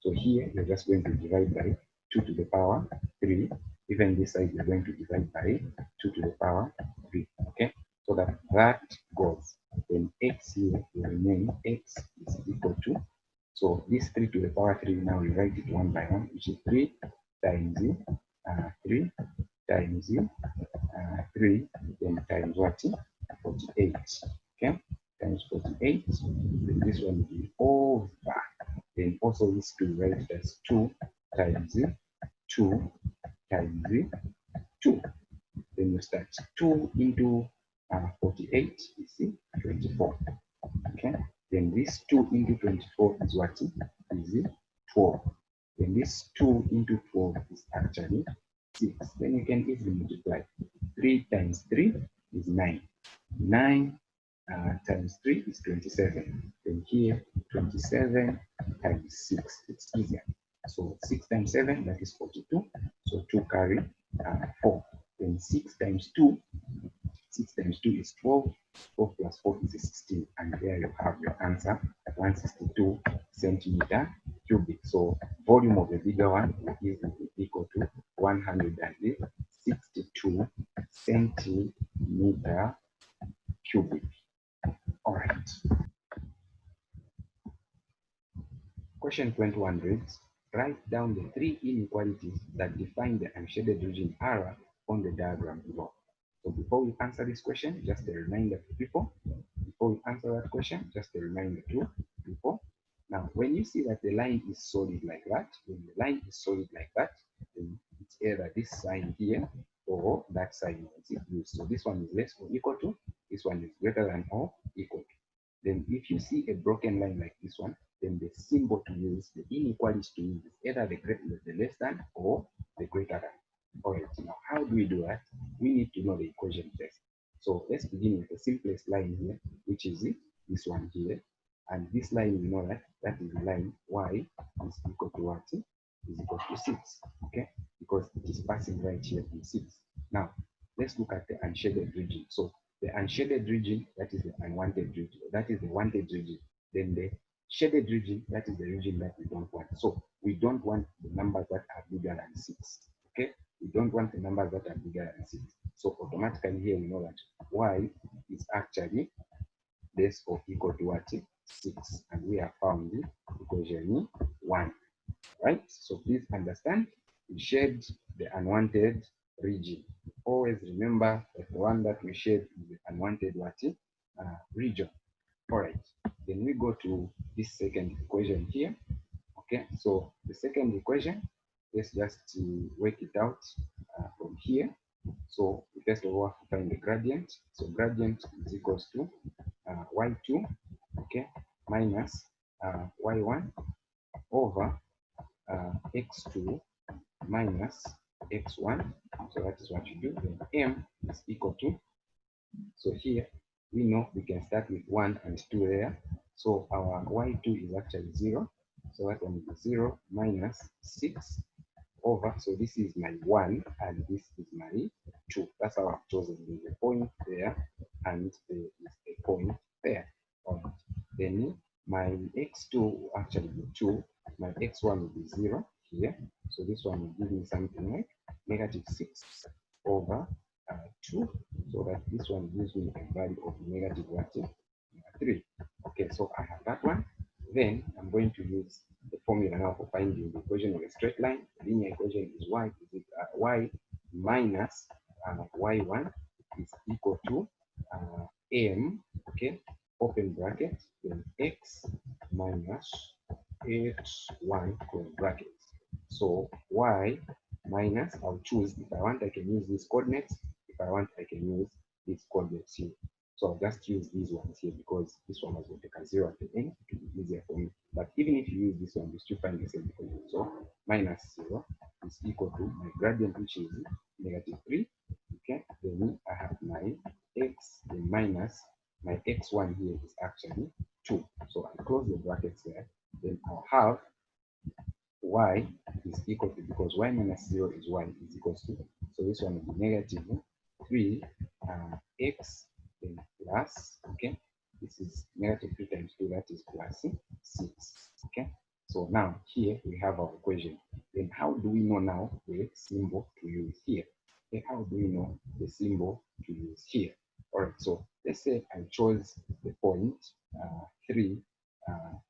So here, you're just going to divide by 2 to the power 3. Even this side, you're going to divide by 2 to the power 3. Okay? So that goes. Then x here will remain, x is equal to, so this 3 to the power 3, now we write it one by one, which is 3 times 3 times 3, then times what? 48. Okay? Times 48. Then this one will be over. Then also this 2, write it as 2 times 2 times 2. Then you start 2 into 48 is 24. Okay? Then this 2 into 24 is what? Is 12. Then this 2 into 12 is actually 6. Then you can easily multiply. 3 times 3 is 9. 9 times 3 is 27. Then here, 27 times 6. It's easier. So 6 times 7, that is 42. So 2 carry 4. Then 6 times 2, 6 times 2 is 12. 12 plus 4 is 16. And there you have your answer, 162 centimeter cubic. So volume of the bigger one is equal to 162 centimeter cubic. All right. Question 21 reads, write down the three inequalities that define the unshaded region R on the diagram below. So before we answer this question, just a reminder to people. Before we answer that question, just a reminder to people. Now, when you see that the line is solid like that, when the line is solid like that, then it's either this sign here or that sign is used. So this one is less or equal to, this one is greater than or equal to. Then if you see a broken line like this one, then the symbol to use, the inequality to use is either the less than or the greater than. All right, now how do we do that? We need to know the equation first. So let's begin with the simplest line here, which is this one here. And this line, we know that that is the line y is equal to what? Is equal to 6. Okay, because it is passing right here in 6. Now let's look at the unshaded region. So the unshaded region, that is the unwanted region, that is the wanted region. Then the shaded region, that is the region that we don't want. So we don't want the numbers that are bigger than 6. Okay, we don't want the numbers that are bigger than 6. So automatically here we know that y is actually less or equal to what? 6. And we have found the equation 1. Right? So please understand, we shade the unwanted region. Always remember that the one that we shade is the unwanted what? Region. All right. Then we go to this second equation here. Okay. So the second equation, let's just work it out from here. So first of all, have to find the gradient. So gradient is equals to y2, okay, minus y1 over x2 minus x1. So that is what you do. Then m is equal to, so here we know we can start with 1 and 2 there. So our y2 is actually 0. So that one is 0 minus 6 over, so this is my 1 and this is my 2. That's how I've chosen. There's a point there and there is a point there. All right. Then my x2 will actually be 2, my x1 will be 0 here. So this one will give me something like negative 6 over 2. So that this one gives me a value of negative what? 3. Okay, so I have that one. Then I'm going to use the formula now for finding the equation of a straight line. The linear equation is y minus y1 is equal to m, okay, open bracket, then x minus x1 close bracket. So y minus, I'll choose, if I want I can use these coordinates, if I want I can use these coordinates here. So I'll just use these ones here because this one has got a 0 at the end to be easier for me. But even if you use this one, you still find the same equation. So minus 0 is equal to my gradient, which is negative 3. Okay, then I have my x, then minus my x1 here is actually 2. So I close the brackets there. Then I'll have y is equal to, because y minus 0 is y is equals to, so this one will be negative 3 x then plus, okay, this is negative 3 times 2, that is plus 6. Okay, so now here we have our equation. Then how do we know now the symbol to use here? Okay, how do we know the symbol to use here? All right, so let's say I chose the point 3,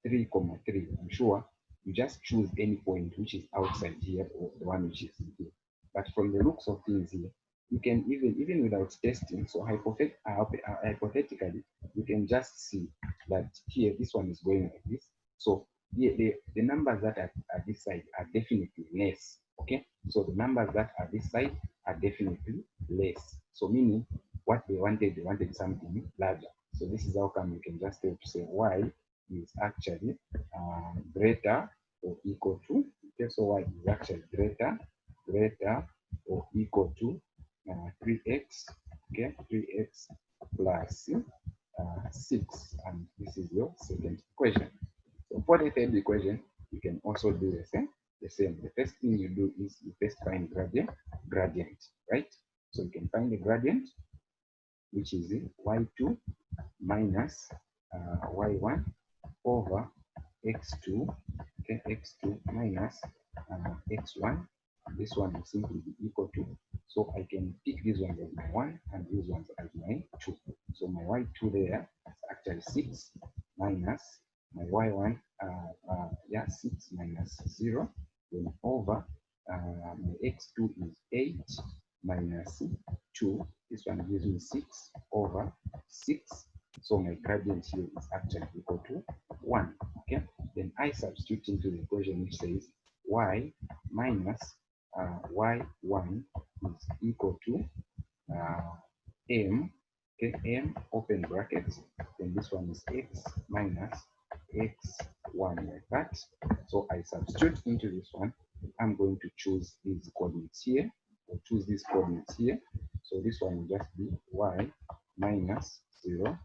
3, 3. I'm sure you just choose any point which is outside here or the one which is in here. But from the looks of things here, you can even without testing, so hypothetically, you can just see that here this one is going like this. So the numbers that are at this side are definitely less. Okay, so the numbers that are this side are definitely less. So meaning what they wanted something larger. So this is how come you can just tell to say y is actually greater or equal to, okay, so y is actually greater or equal to 3x, okay, 3x plus 6, and this is your second equation. So for the third equation, you can also do the same. The first thing you do is you first find gradient, right? So you can find the gradient. which is y2 minus y1 over x2, okay, x2 minus x1. This one will simply be equal to, so I can pick these ones as my 1 and these ones as my 2. So my y2 there is actually 6 minus my y1, 6 minus 0, then over my x2 is 8 minus 2. This one gives me 6 over 6. So my gradient here is actually equal to 1. Okay, then I substitute into the equation which says y minus y1 is equal to m, okay, m open brackets, then this one is x minus x1 like that. So I substitute into this one. I'm going to choose these coordinates here, or choose these coordinates here. So this one will just be y minus 0,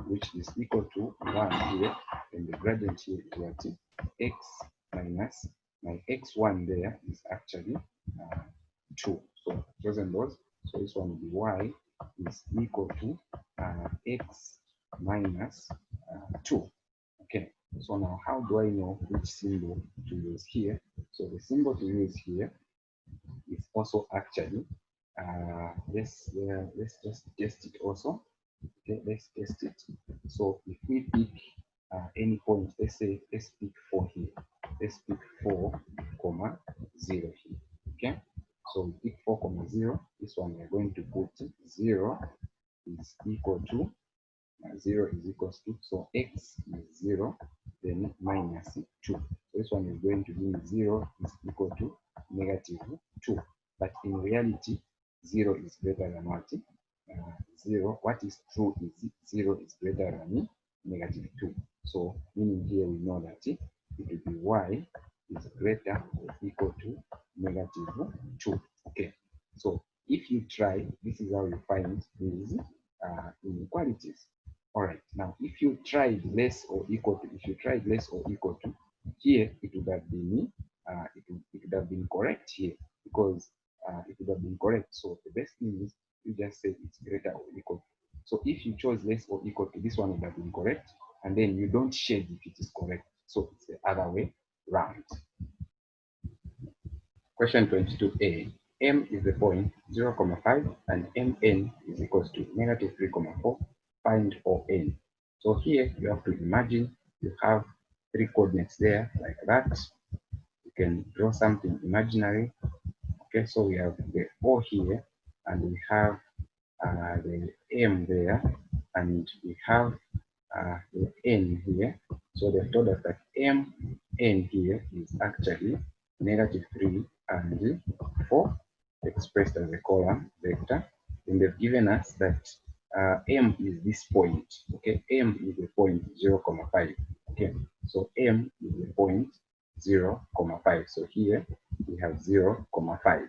which is equal to 1 here, and the gradient here is what? X minus my x1 there is actually 2. So those and those. So this one will be y is equal to x minus 2. Okay, so now how do I know which symbol to use here? So the symbol to use here is also actually, let's just test it also. Okay, let's test it. So if we pick any point, let's pick 4 here. Let's pick 4, 0 here. Okay, so we pick 4, 0. This one we are going to put 0 is equal to 0 is equals to, so x is 0, then minus 2. So this one is going to be 0 is equal to negative 2. But in reality, 0 is greater than what? 0. What is true is 0 is greater than negative 2. So meaning here we know that it will be y is greater or equal to negative 2. Okay. So if you try, this is how you find these inequalities. All right. Now, if you tried less or equal to, here it would have been it would have been correct here, because it would have been correct. So the best thing is you just say it's greater or equal to. So if you chose less or equal to, this one would have been correct, and then you don't shade if it is correct. So it's the other way round. Question 22a. M is the point 0, 5 and mn is equals to negative 3, 4. Find ON. So here you have to imagine you have 3 coordinates there like that. You can draw something imaginary. Okay, so we have the O here, and we have the M there, and we have the N here. So they've told us that MN here is actually negative 3 and 4 expressed as a column vector. And they've given us that M is this point. Okay, M is the point 0, 5. Okay, so M is the point 0, 5. So here we have 0, 5.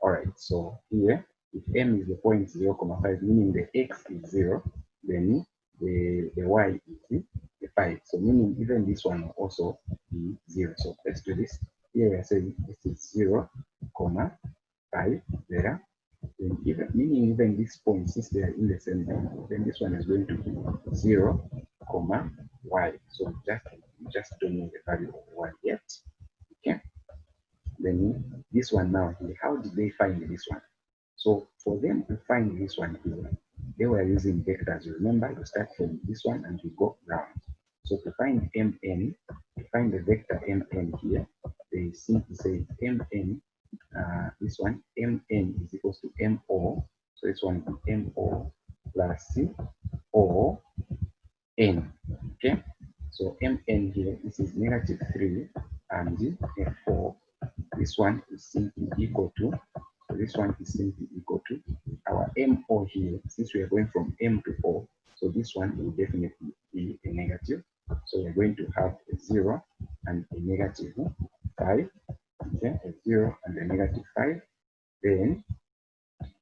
All right, so here if M is the point 0, 5, meaning the X is 0, then the Y is the 5. So meaning even this one will also be 0. So let's do this. Here we are saying this is 0, 5 there. Then meaning even this point, since they are in the same line, then this one is going to be 0, y. So just don't know the value of y yet. Okay. Then this one now here, how did they find this one? So for them to find this one here, they were using vectors. You remember, you start from this one and you go round. So to find mn, to find the vector mn here, they simply say mn, this one, mn is equals to mo. So this one is mo plus o n. Okay, so mn here, this is negative 3 and 4. This one is simply equal to, so this one is simply equal to our MO here, since we are going from M to O, so this one will definitely be a negative. So we're going to have a 0 and a negative 5, okay, a 0 and a negative 5, then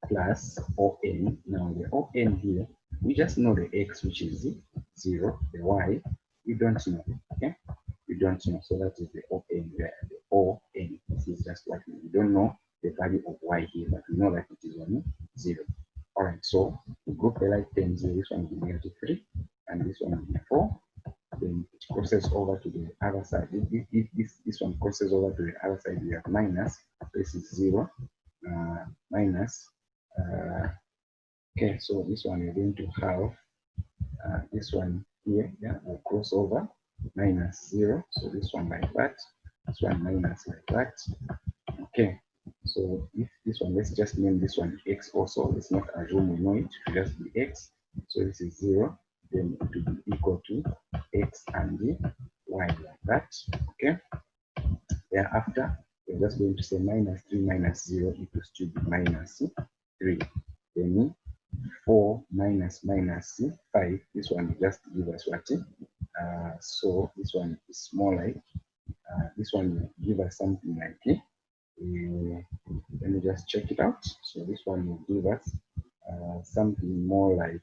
plus ON. Now the ON here, we just know the X, which is 0, the Y, we don't know, okay? We don't know, so that is the ON there, the ON. This is just what we don't know the value of Y here, but we know that it is 0. All right, so we group the right terms here, this one will be negative 3, and this one will be 4. Then it crosses over to the other side. If this one crosses over to the other side, we have minus. This is 0, minus. Okay, so this one we're going to have this one here, yeah, will cross over, minus 0. So this one like that, this one minus like that. Okay, so if this one, let's just name this one x also. Let's not assume we know it, it will just be x. So this is 0, then it will be equal to x and y like that. Okay, thereafter we're just going to say minus 3 minus 0 equals to be minus 3. Then 4 minus 5, this one will just give us what? So this one is more like, this one will give us something like, let me just check it out. So this one will give us something more like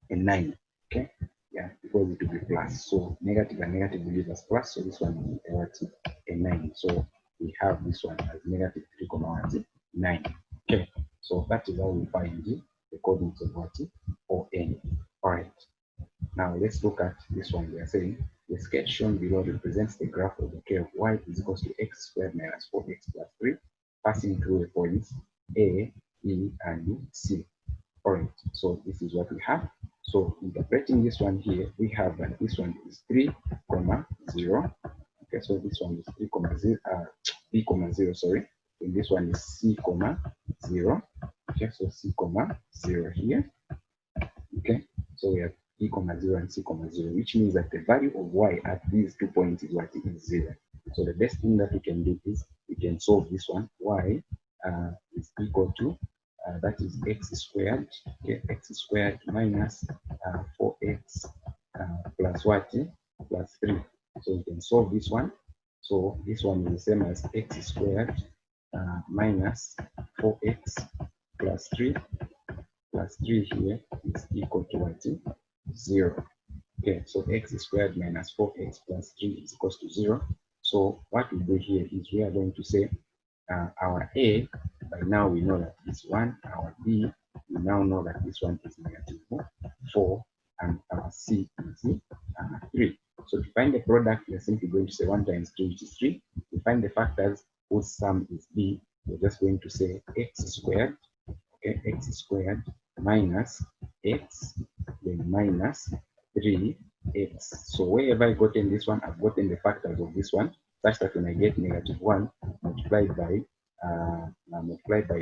a 9. Okay, yeah, because it will be plus. So negative and negative will give us plus. So this one will be what? A 9. So we have this one as negative 3,9. Okay, so that is how we find the coordinates of what? Or n. All right. Now let's look at this one. We are saying the sketch shown below represents the graph of the curve y is equals to x squared minus 4x plus 3, passing through the points A, E, and C. Alright, so this is what we have. So interpreting this one here, we have that this one is 3, 0. Okay, so this one is 3, 0, B, 0, sorry. And this one is C, 0. Okay, so C, 0 here. Okay, so we have E, 0 and C, 0, which means that the value of y at these 2 points is what? Is 0. So the best thing that we can do is we can solve this one. Y is equal to, that is x squared, okay, x squared minus 4x plus what? Plus 3. So we can solve this one. So this one is the same as x squared minus 4x plus 3 here is equal to what? 0. Okay, so x squared minus 4x plus 3 is equals to 0. So what we do here is we are going to say our A, by now we know that it's 1, our B, we now know that this one is negative 4, and our C is 3. So to find the product, we're simply going to say 1 times 3, which is 3. To find the factors whose sum is B, we're just going to say x squared, okay, x squared minus x, then minus 3x. So wherever I gotten this one, I've gotten the factors of this one, such that when I get negative 1 multiplied by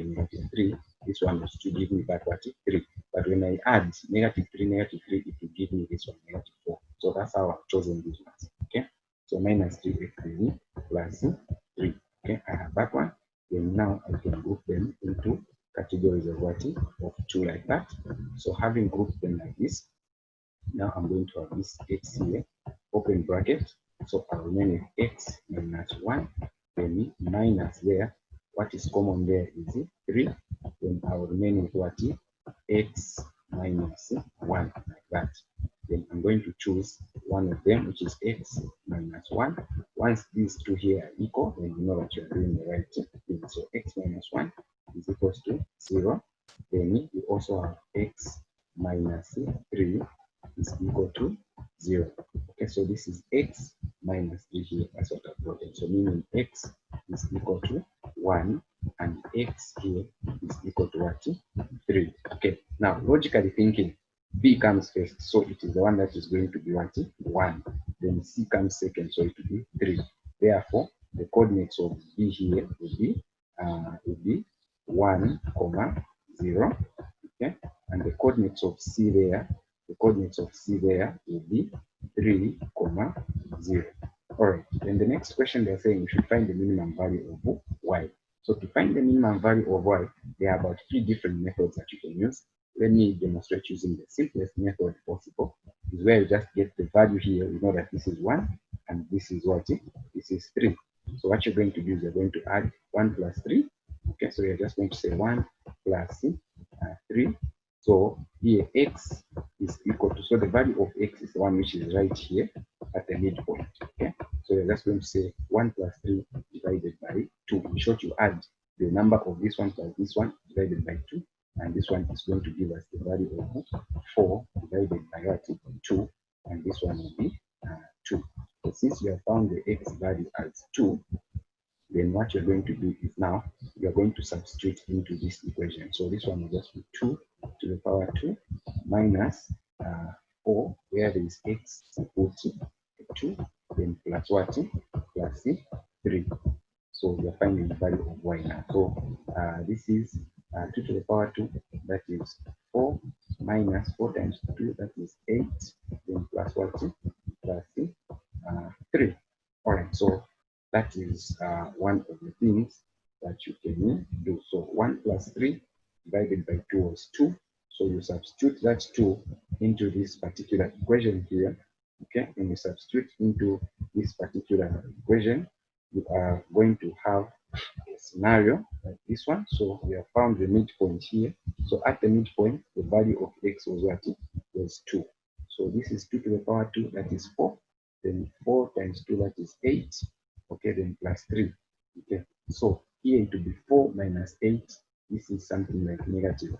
negative 3, this one will still give me back what? 3. But when I add negative 3, it will give me this one, negative 4. So that's how I've chosen these ones. Okay, so minus 3x plus 3. Okay, I have that one. Then now I can group them into categories of what? Of 2 like that. So having grouped them like this, now I'm going to have this x here, open bracket. So I'll remain with x minus 1, then minus there. What is common there is 3. Then I'll remain with what? X minus 1, like that. Then I'm going to choose one of them, which is x minus 1. Once these two here are equal, then you know that you're doing the right thing. So x minus 1 is equals to 0. Then you also have x minus 3 is equal to 0. Okay, so this is x minus 3 here. That's what I've gotten. So meaning x is equal to 1 and x here is equal to what? 3. Okay, now logically thinking, B comes first, so it is the one that is going to be what? 1. Then C comes second, so it will be 3. Therefore, the coordinates of B here will be 1, 0. Okay, and the coordinates of C there, will be 3, 0. All right, then the next question they're saying we should find the minimum value of y. So to find the minimum value of y, there are about 3 different methods that you can use. Let me demonstrate using the simplest method possible, is where you just get the value here. You know that this is 1 and this is what? This is 3. So what you're going to do is you're going to add 1 plus 3. Okay, so you're just going to say 1 plus 3. So here x is equal to, so the value of x is the one which is right here at the midpoint. Okay, so you're just going to say 1 plus 3 divided by 2. In short, you add the number of this one plus this one divided by 2. and this one is going to give us the value of 4 divided by what? 2, and this one will be 2. So since you have found the x value as 2, then what you're going to do is now you're going to substitute into this equation. So this one will just be 2 to the power 2 minus 4, where there is x equal to 2, then plus what? Plus 3. So we are finding the value of y now. So this is 2 to the power 2, that is 4, minus 4 times 2, that is 8, then plus what? Plus 3. All right, so that is one of the things that you can do. So 1 plus 3 divided by 2 was 2. So you substitute that 2 into this particular equation here. Okay, and you substitute into this particular equation, you are going to have a scenario like this one. So we have found the midpoint here. So at the midpoint, the value of x was what? Was 2. So this is 2 to the power 2, that is 4. Then 4 times 2, that is 8. Okay, then plus 3. Okay, so here it will be 4 minus 8. This is something like negative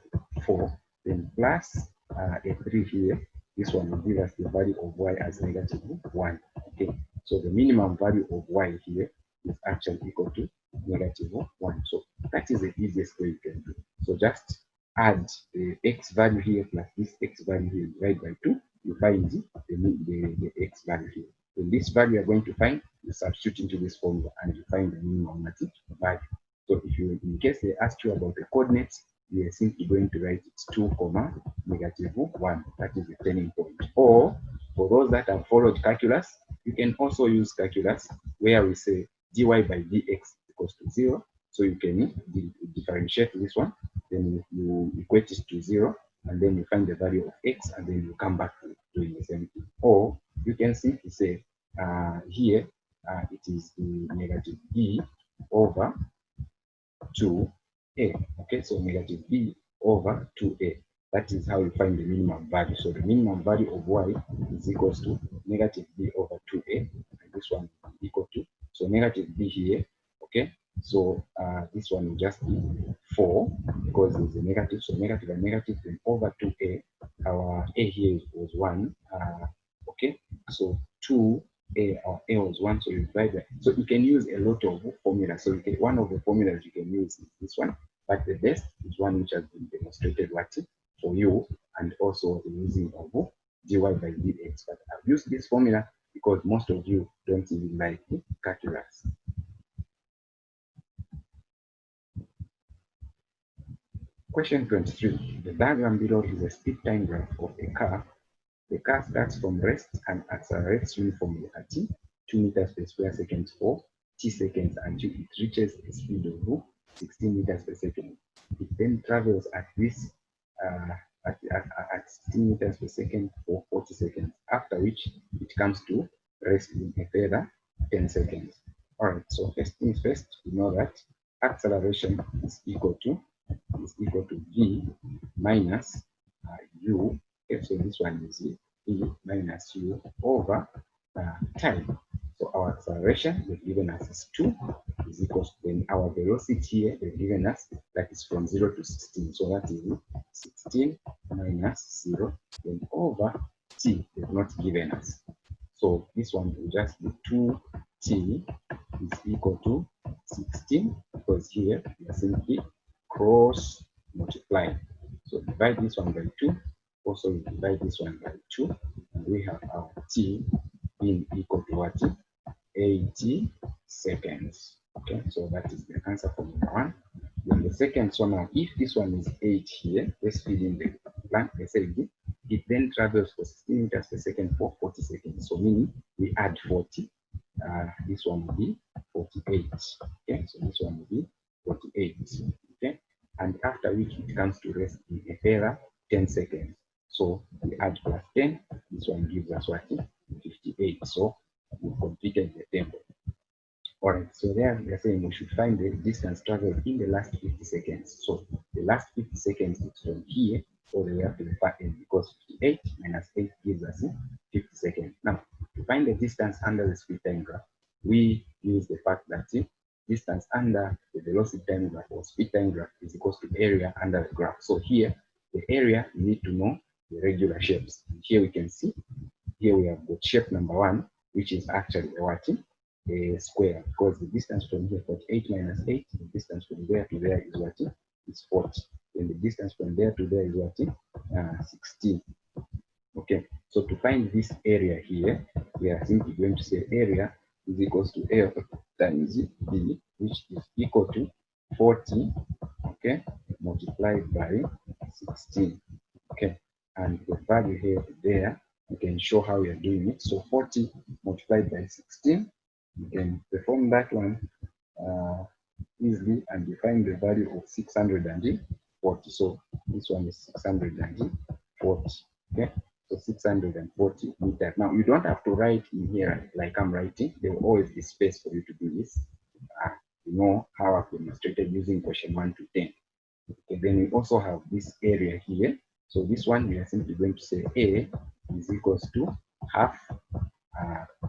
4. Then plus a 3 here. This one will give us the value of y as negative 1. Okay, so the minimum value of y here is actually equal to negative 1. So that is the easiest way you can do. So just add the x value here plus this x value here, divide by 2. You find the x value here. So this value you're going to find, you substitute into this formula and you find the minimum value. So if you, in case they ask you about the coordinates, you are simply going to write it's 2 comma negative 1. That is the turning point. Or for those that have followed calculus, you can also use calculus where we say dy by dx equals to 0. So you can differentiate this one, then you equate it to 0, and then you find the value of x, and then you come back to doing the same thing. Or you can simply say here it is the negative b over 2a. Okay, so negative b over 2a. That is how you find the minimum value. So the minimum value of y is equals to negative b over 2a, and this one is equal to, so negative b here. Okay, so this one will just be 4 because there's a negative, so negative and negative, then over 2a. Our a here was 1. Okay, so 2a, or a was 1, so you divide that. So you can use a lot of formulas. So you can, one of the formulas you can use is this one, but the best is one which has been demonstrated for you, and also the using of dy by dx. But I've used this formula because most of you don't even like calculus. Question 23. The diagram below is a speed time graph of a car. The car starts from rest and accelerates uniformly at 2 meters per square second for t seconds until it reaches a speed of 16 meters per second. It then travels at this at 16 meters per second for 40 seconds, after which it comes to rest in a further 10 seconds. All right, so first things first, we know that acceleration is equal to v minus u. Okay, so this one is v minus u over time. So our acceleration they've given us is 2, is equal to, then our velocity here they've given us, that is from 0 to 16. So that is 16 minus 0, then over t they've not given us. So this one will just be 2t is equal to 16, because here we are simply cross multiplying. So divide this one by 2, also we divide this one by 2, and we have our t being equal to what? 80 seconds. Okay, so that is the answer for number 1. Then the second one, now if this one is 8 here, let's fill in the blank. They say it then travels for 16 meters per second for 40 seconds. So meaning we add 40. This one will be 48. Okay, so this one will be 48. Okay, and after which it comes to rest in a further 10 seconds. So we add plus 10. This one gives us what? 58. So we completed the table. Alright, so there we are saying we should find the distance traveled in the last 50 seconds. So the last 50 seconds is from here all the way up to the far end, because 58 minus 8 gives us 50 seconds. Now, to find the distance under the speed time graph, we use the fact that distance under the velocity time graph or speed time graph is equals to area under the graph. So here, the area, you need to know the regular shapes. Here we can see, here we have got shape number 1, which is actually a what? A square, because the distance from here, 48 minus 8, the distance from there to there is what? Is 40. And the distance from there to there is what? 16. Okay, so to find this area here, we are simply going to say area is equals to A times B, which is equal to 40, okay, multiplied by 16. Okay, and the value here, there, you can show how we are doing it. So 40 multiplied by 16, you can perform that one easily and you find the value of 640. So this one is 640. Okay, so 640 meters. Now you don't have to write in here like I'm writing. There will always be space for you to do this. You know how I've demonstrated using question 1 to 10. Okay, then we also have this area here. So this one we are simply going to say A is equals to half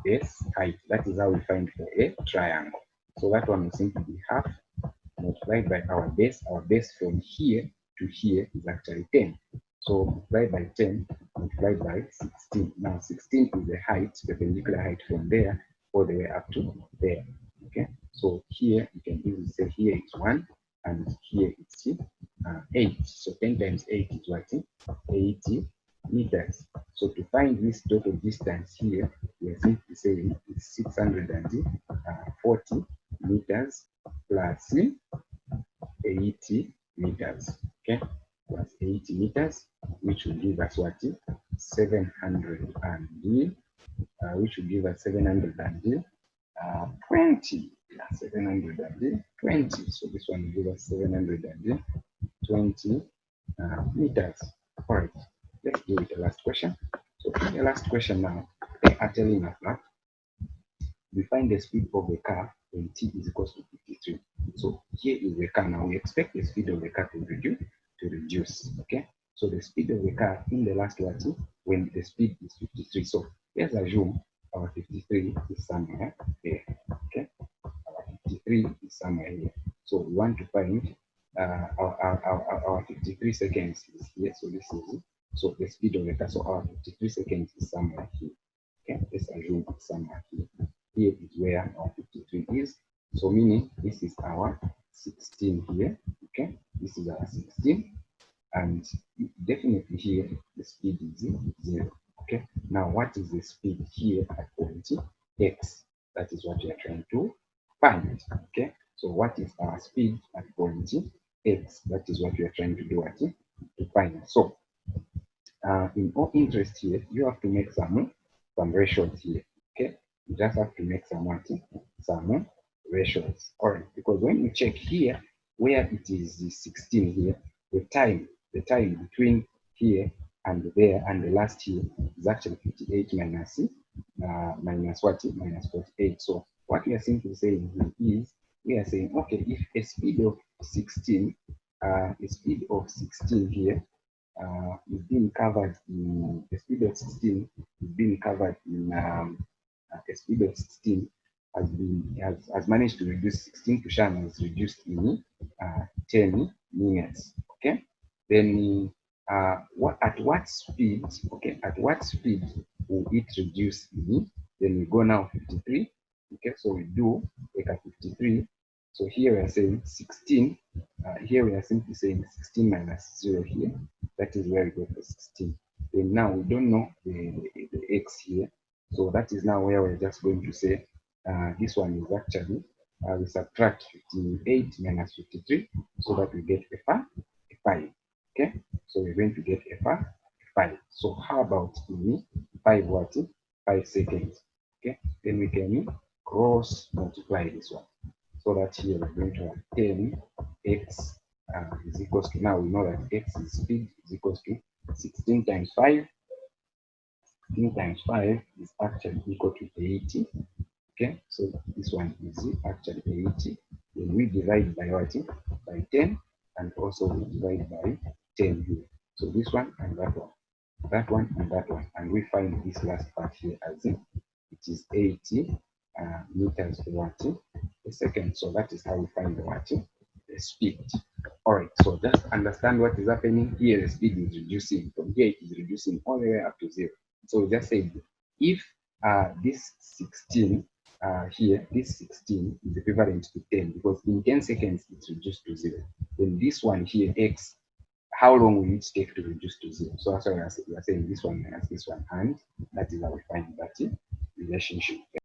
base height. That is how we find for a triangle. So that one will simply be half multiplied by our base. Our base from here to here is actually 10. So multiplied by 10, multiplied by 16. Now 16 is the height, the perpendicular height from there all the way up to there. Okay, so here you can easily say here is 1 and here it's 8. So 10 times 8 is what? 80 meters. So to find this total distance here, we are simply saying it's 640 meters plus 80 meters. Okay, plus 80 meters, which will give us what? 700 and which will give us 720. Yeah, 720. So this one will give us 720 meters. All right, let's do it the last question. So in the last question now, they are telling us that we find the speed of the car when t is equals to 53. So here is the car. Now we expect the speed of the car to reduce. Okay, so the speed of the car in the last what? When the speed is 53. So let's assume our 53 is somewhere there. Okay, our 53 is somewhere here. So we want to find our 53 seconds is here. So this is so the speed of the car. So our 53 seconds is somewhere here. Okay, let's assume it's somewhere here. Here is where our 53 is. So meaning this is our 16 here. Okay, this is our 16. And definitely here the speed is 0. Okay, now what is the speed here at point x? That is what we are trying to find. Okay, so what is our speed at point x? That is what we are trying to do to find. So in all interest here, you have to make some ratios here. Okay, you just have to make some ratios. All right, because when you check here where it is the 16 here, the time between here and there and the last here is actually 58 minus minus what? Minus 48. So what we are simply saying here is we are saying, okay, if a speed of 16 here is being covered in the speed of 16 is being covered in the speed of 16 has managed to reduce 16 to Shan has reduced in 10 minutes. Okay, then at what speed? Okay, at what speed will it reduce in? Then we go now 53. Okay, so we do like a 53. So here we are saying 16. Here we are simply saying 16 minus 0 here. That is where we go for 16. Then now we don't know the x here. So that is now where we're just going to say this one is actually, we subtract 58 minus 53 so that we get a 5. Okay, so we're going to get a 5. So how about in 5 what? 5 seconds. Okay, then we can cross multiply this one. So that here we're going to have 10x is equals to, now we know that x is speed is equals to 16 times 5. 16 times 5 is actually equal to 80. Okay, so this one is actually 80. Then we divide by what? By 10, and also we divide by 10 here. So this one and that one, that one and that one, and we find this last part here as it is 80 meters per what? A second. So that is how we find the what? The speed. All right, so just understand what is happening here. The speed is reducing. From here, it is reducing all the way up to 0. So just say if this 16 here, this 16 is equivalent to 10, because in 10 seconds it's reduced to 0. Then this one here, x, how long will it take to reduce to 0? So that's why we are saying this one minus this one, and that is how we find that relationship.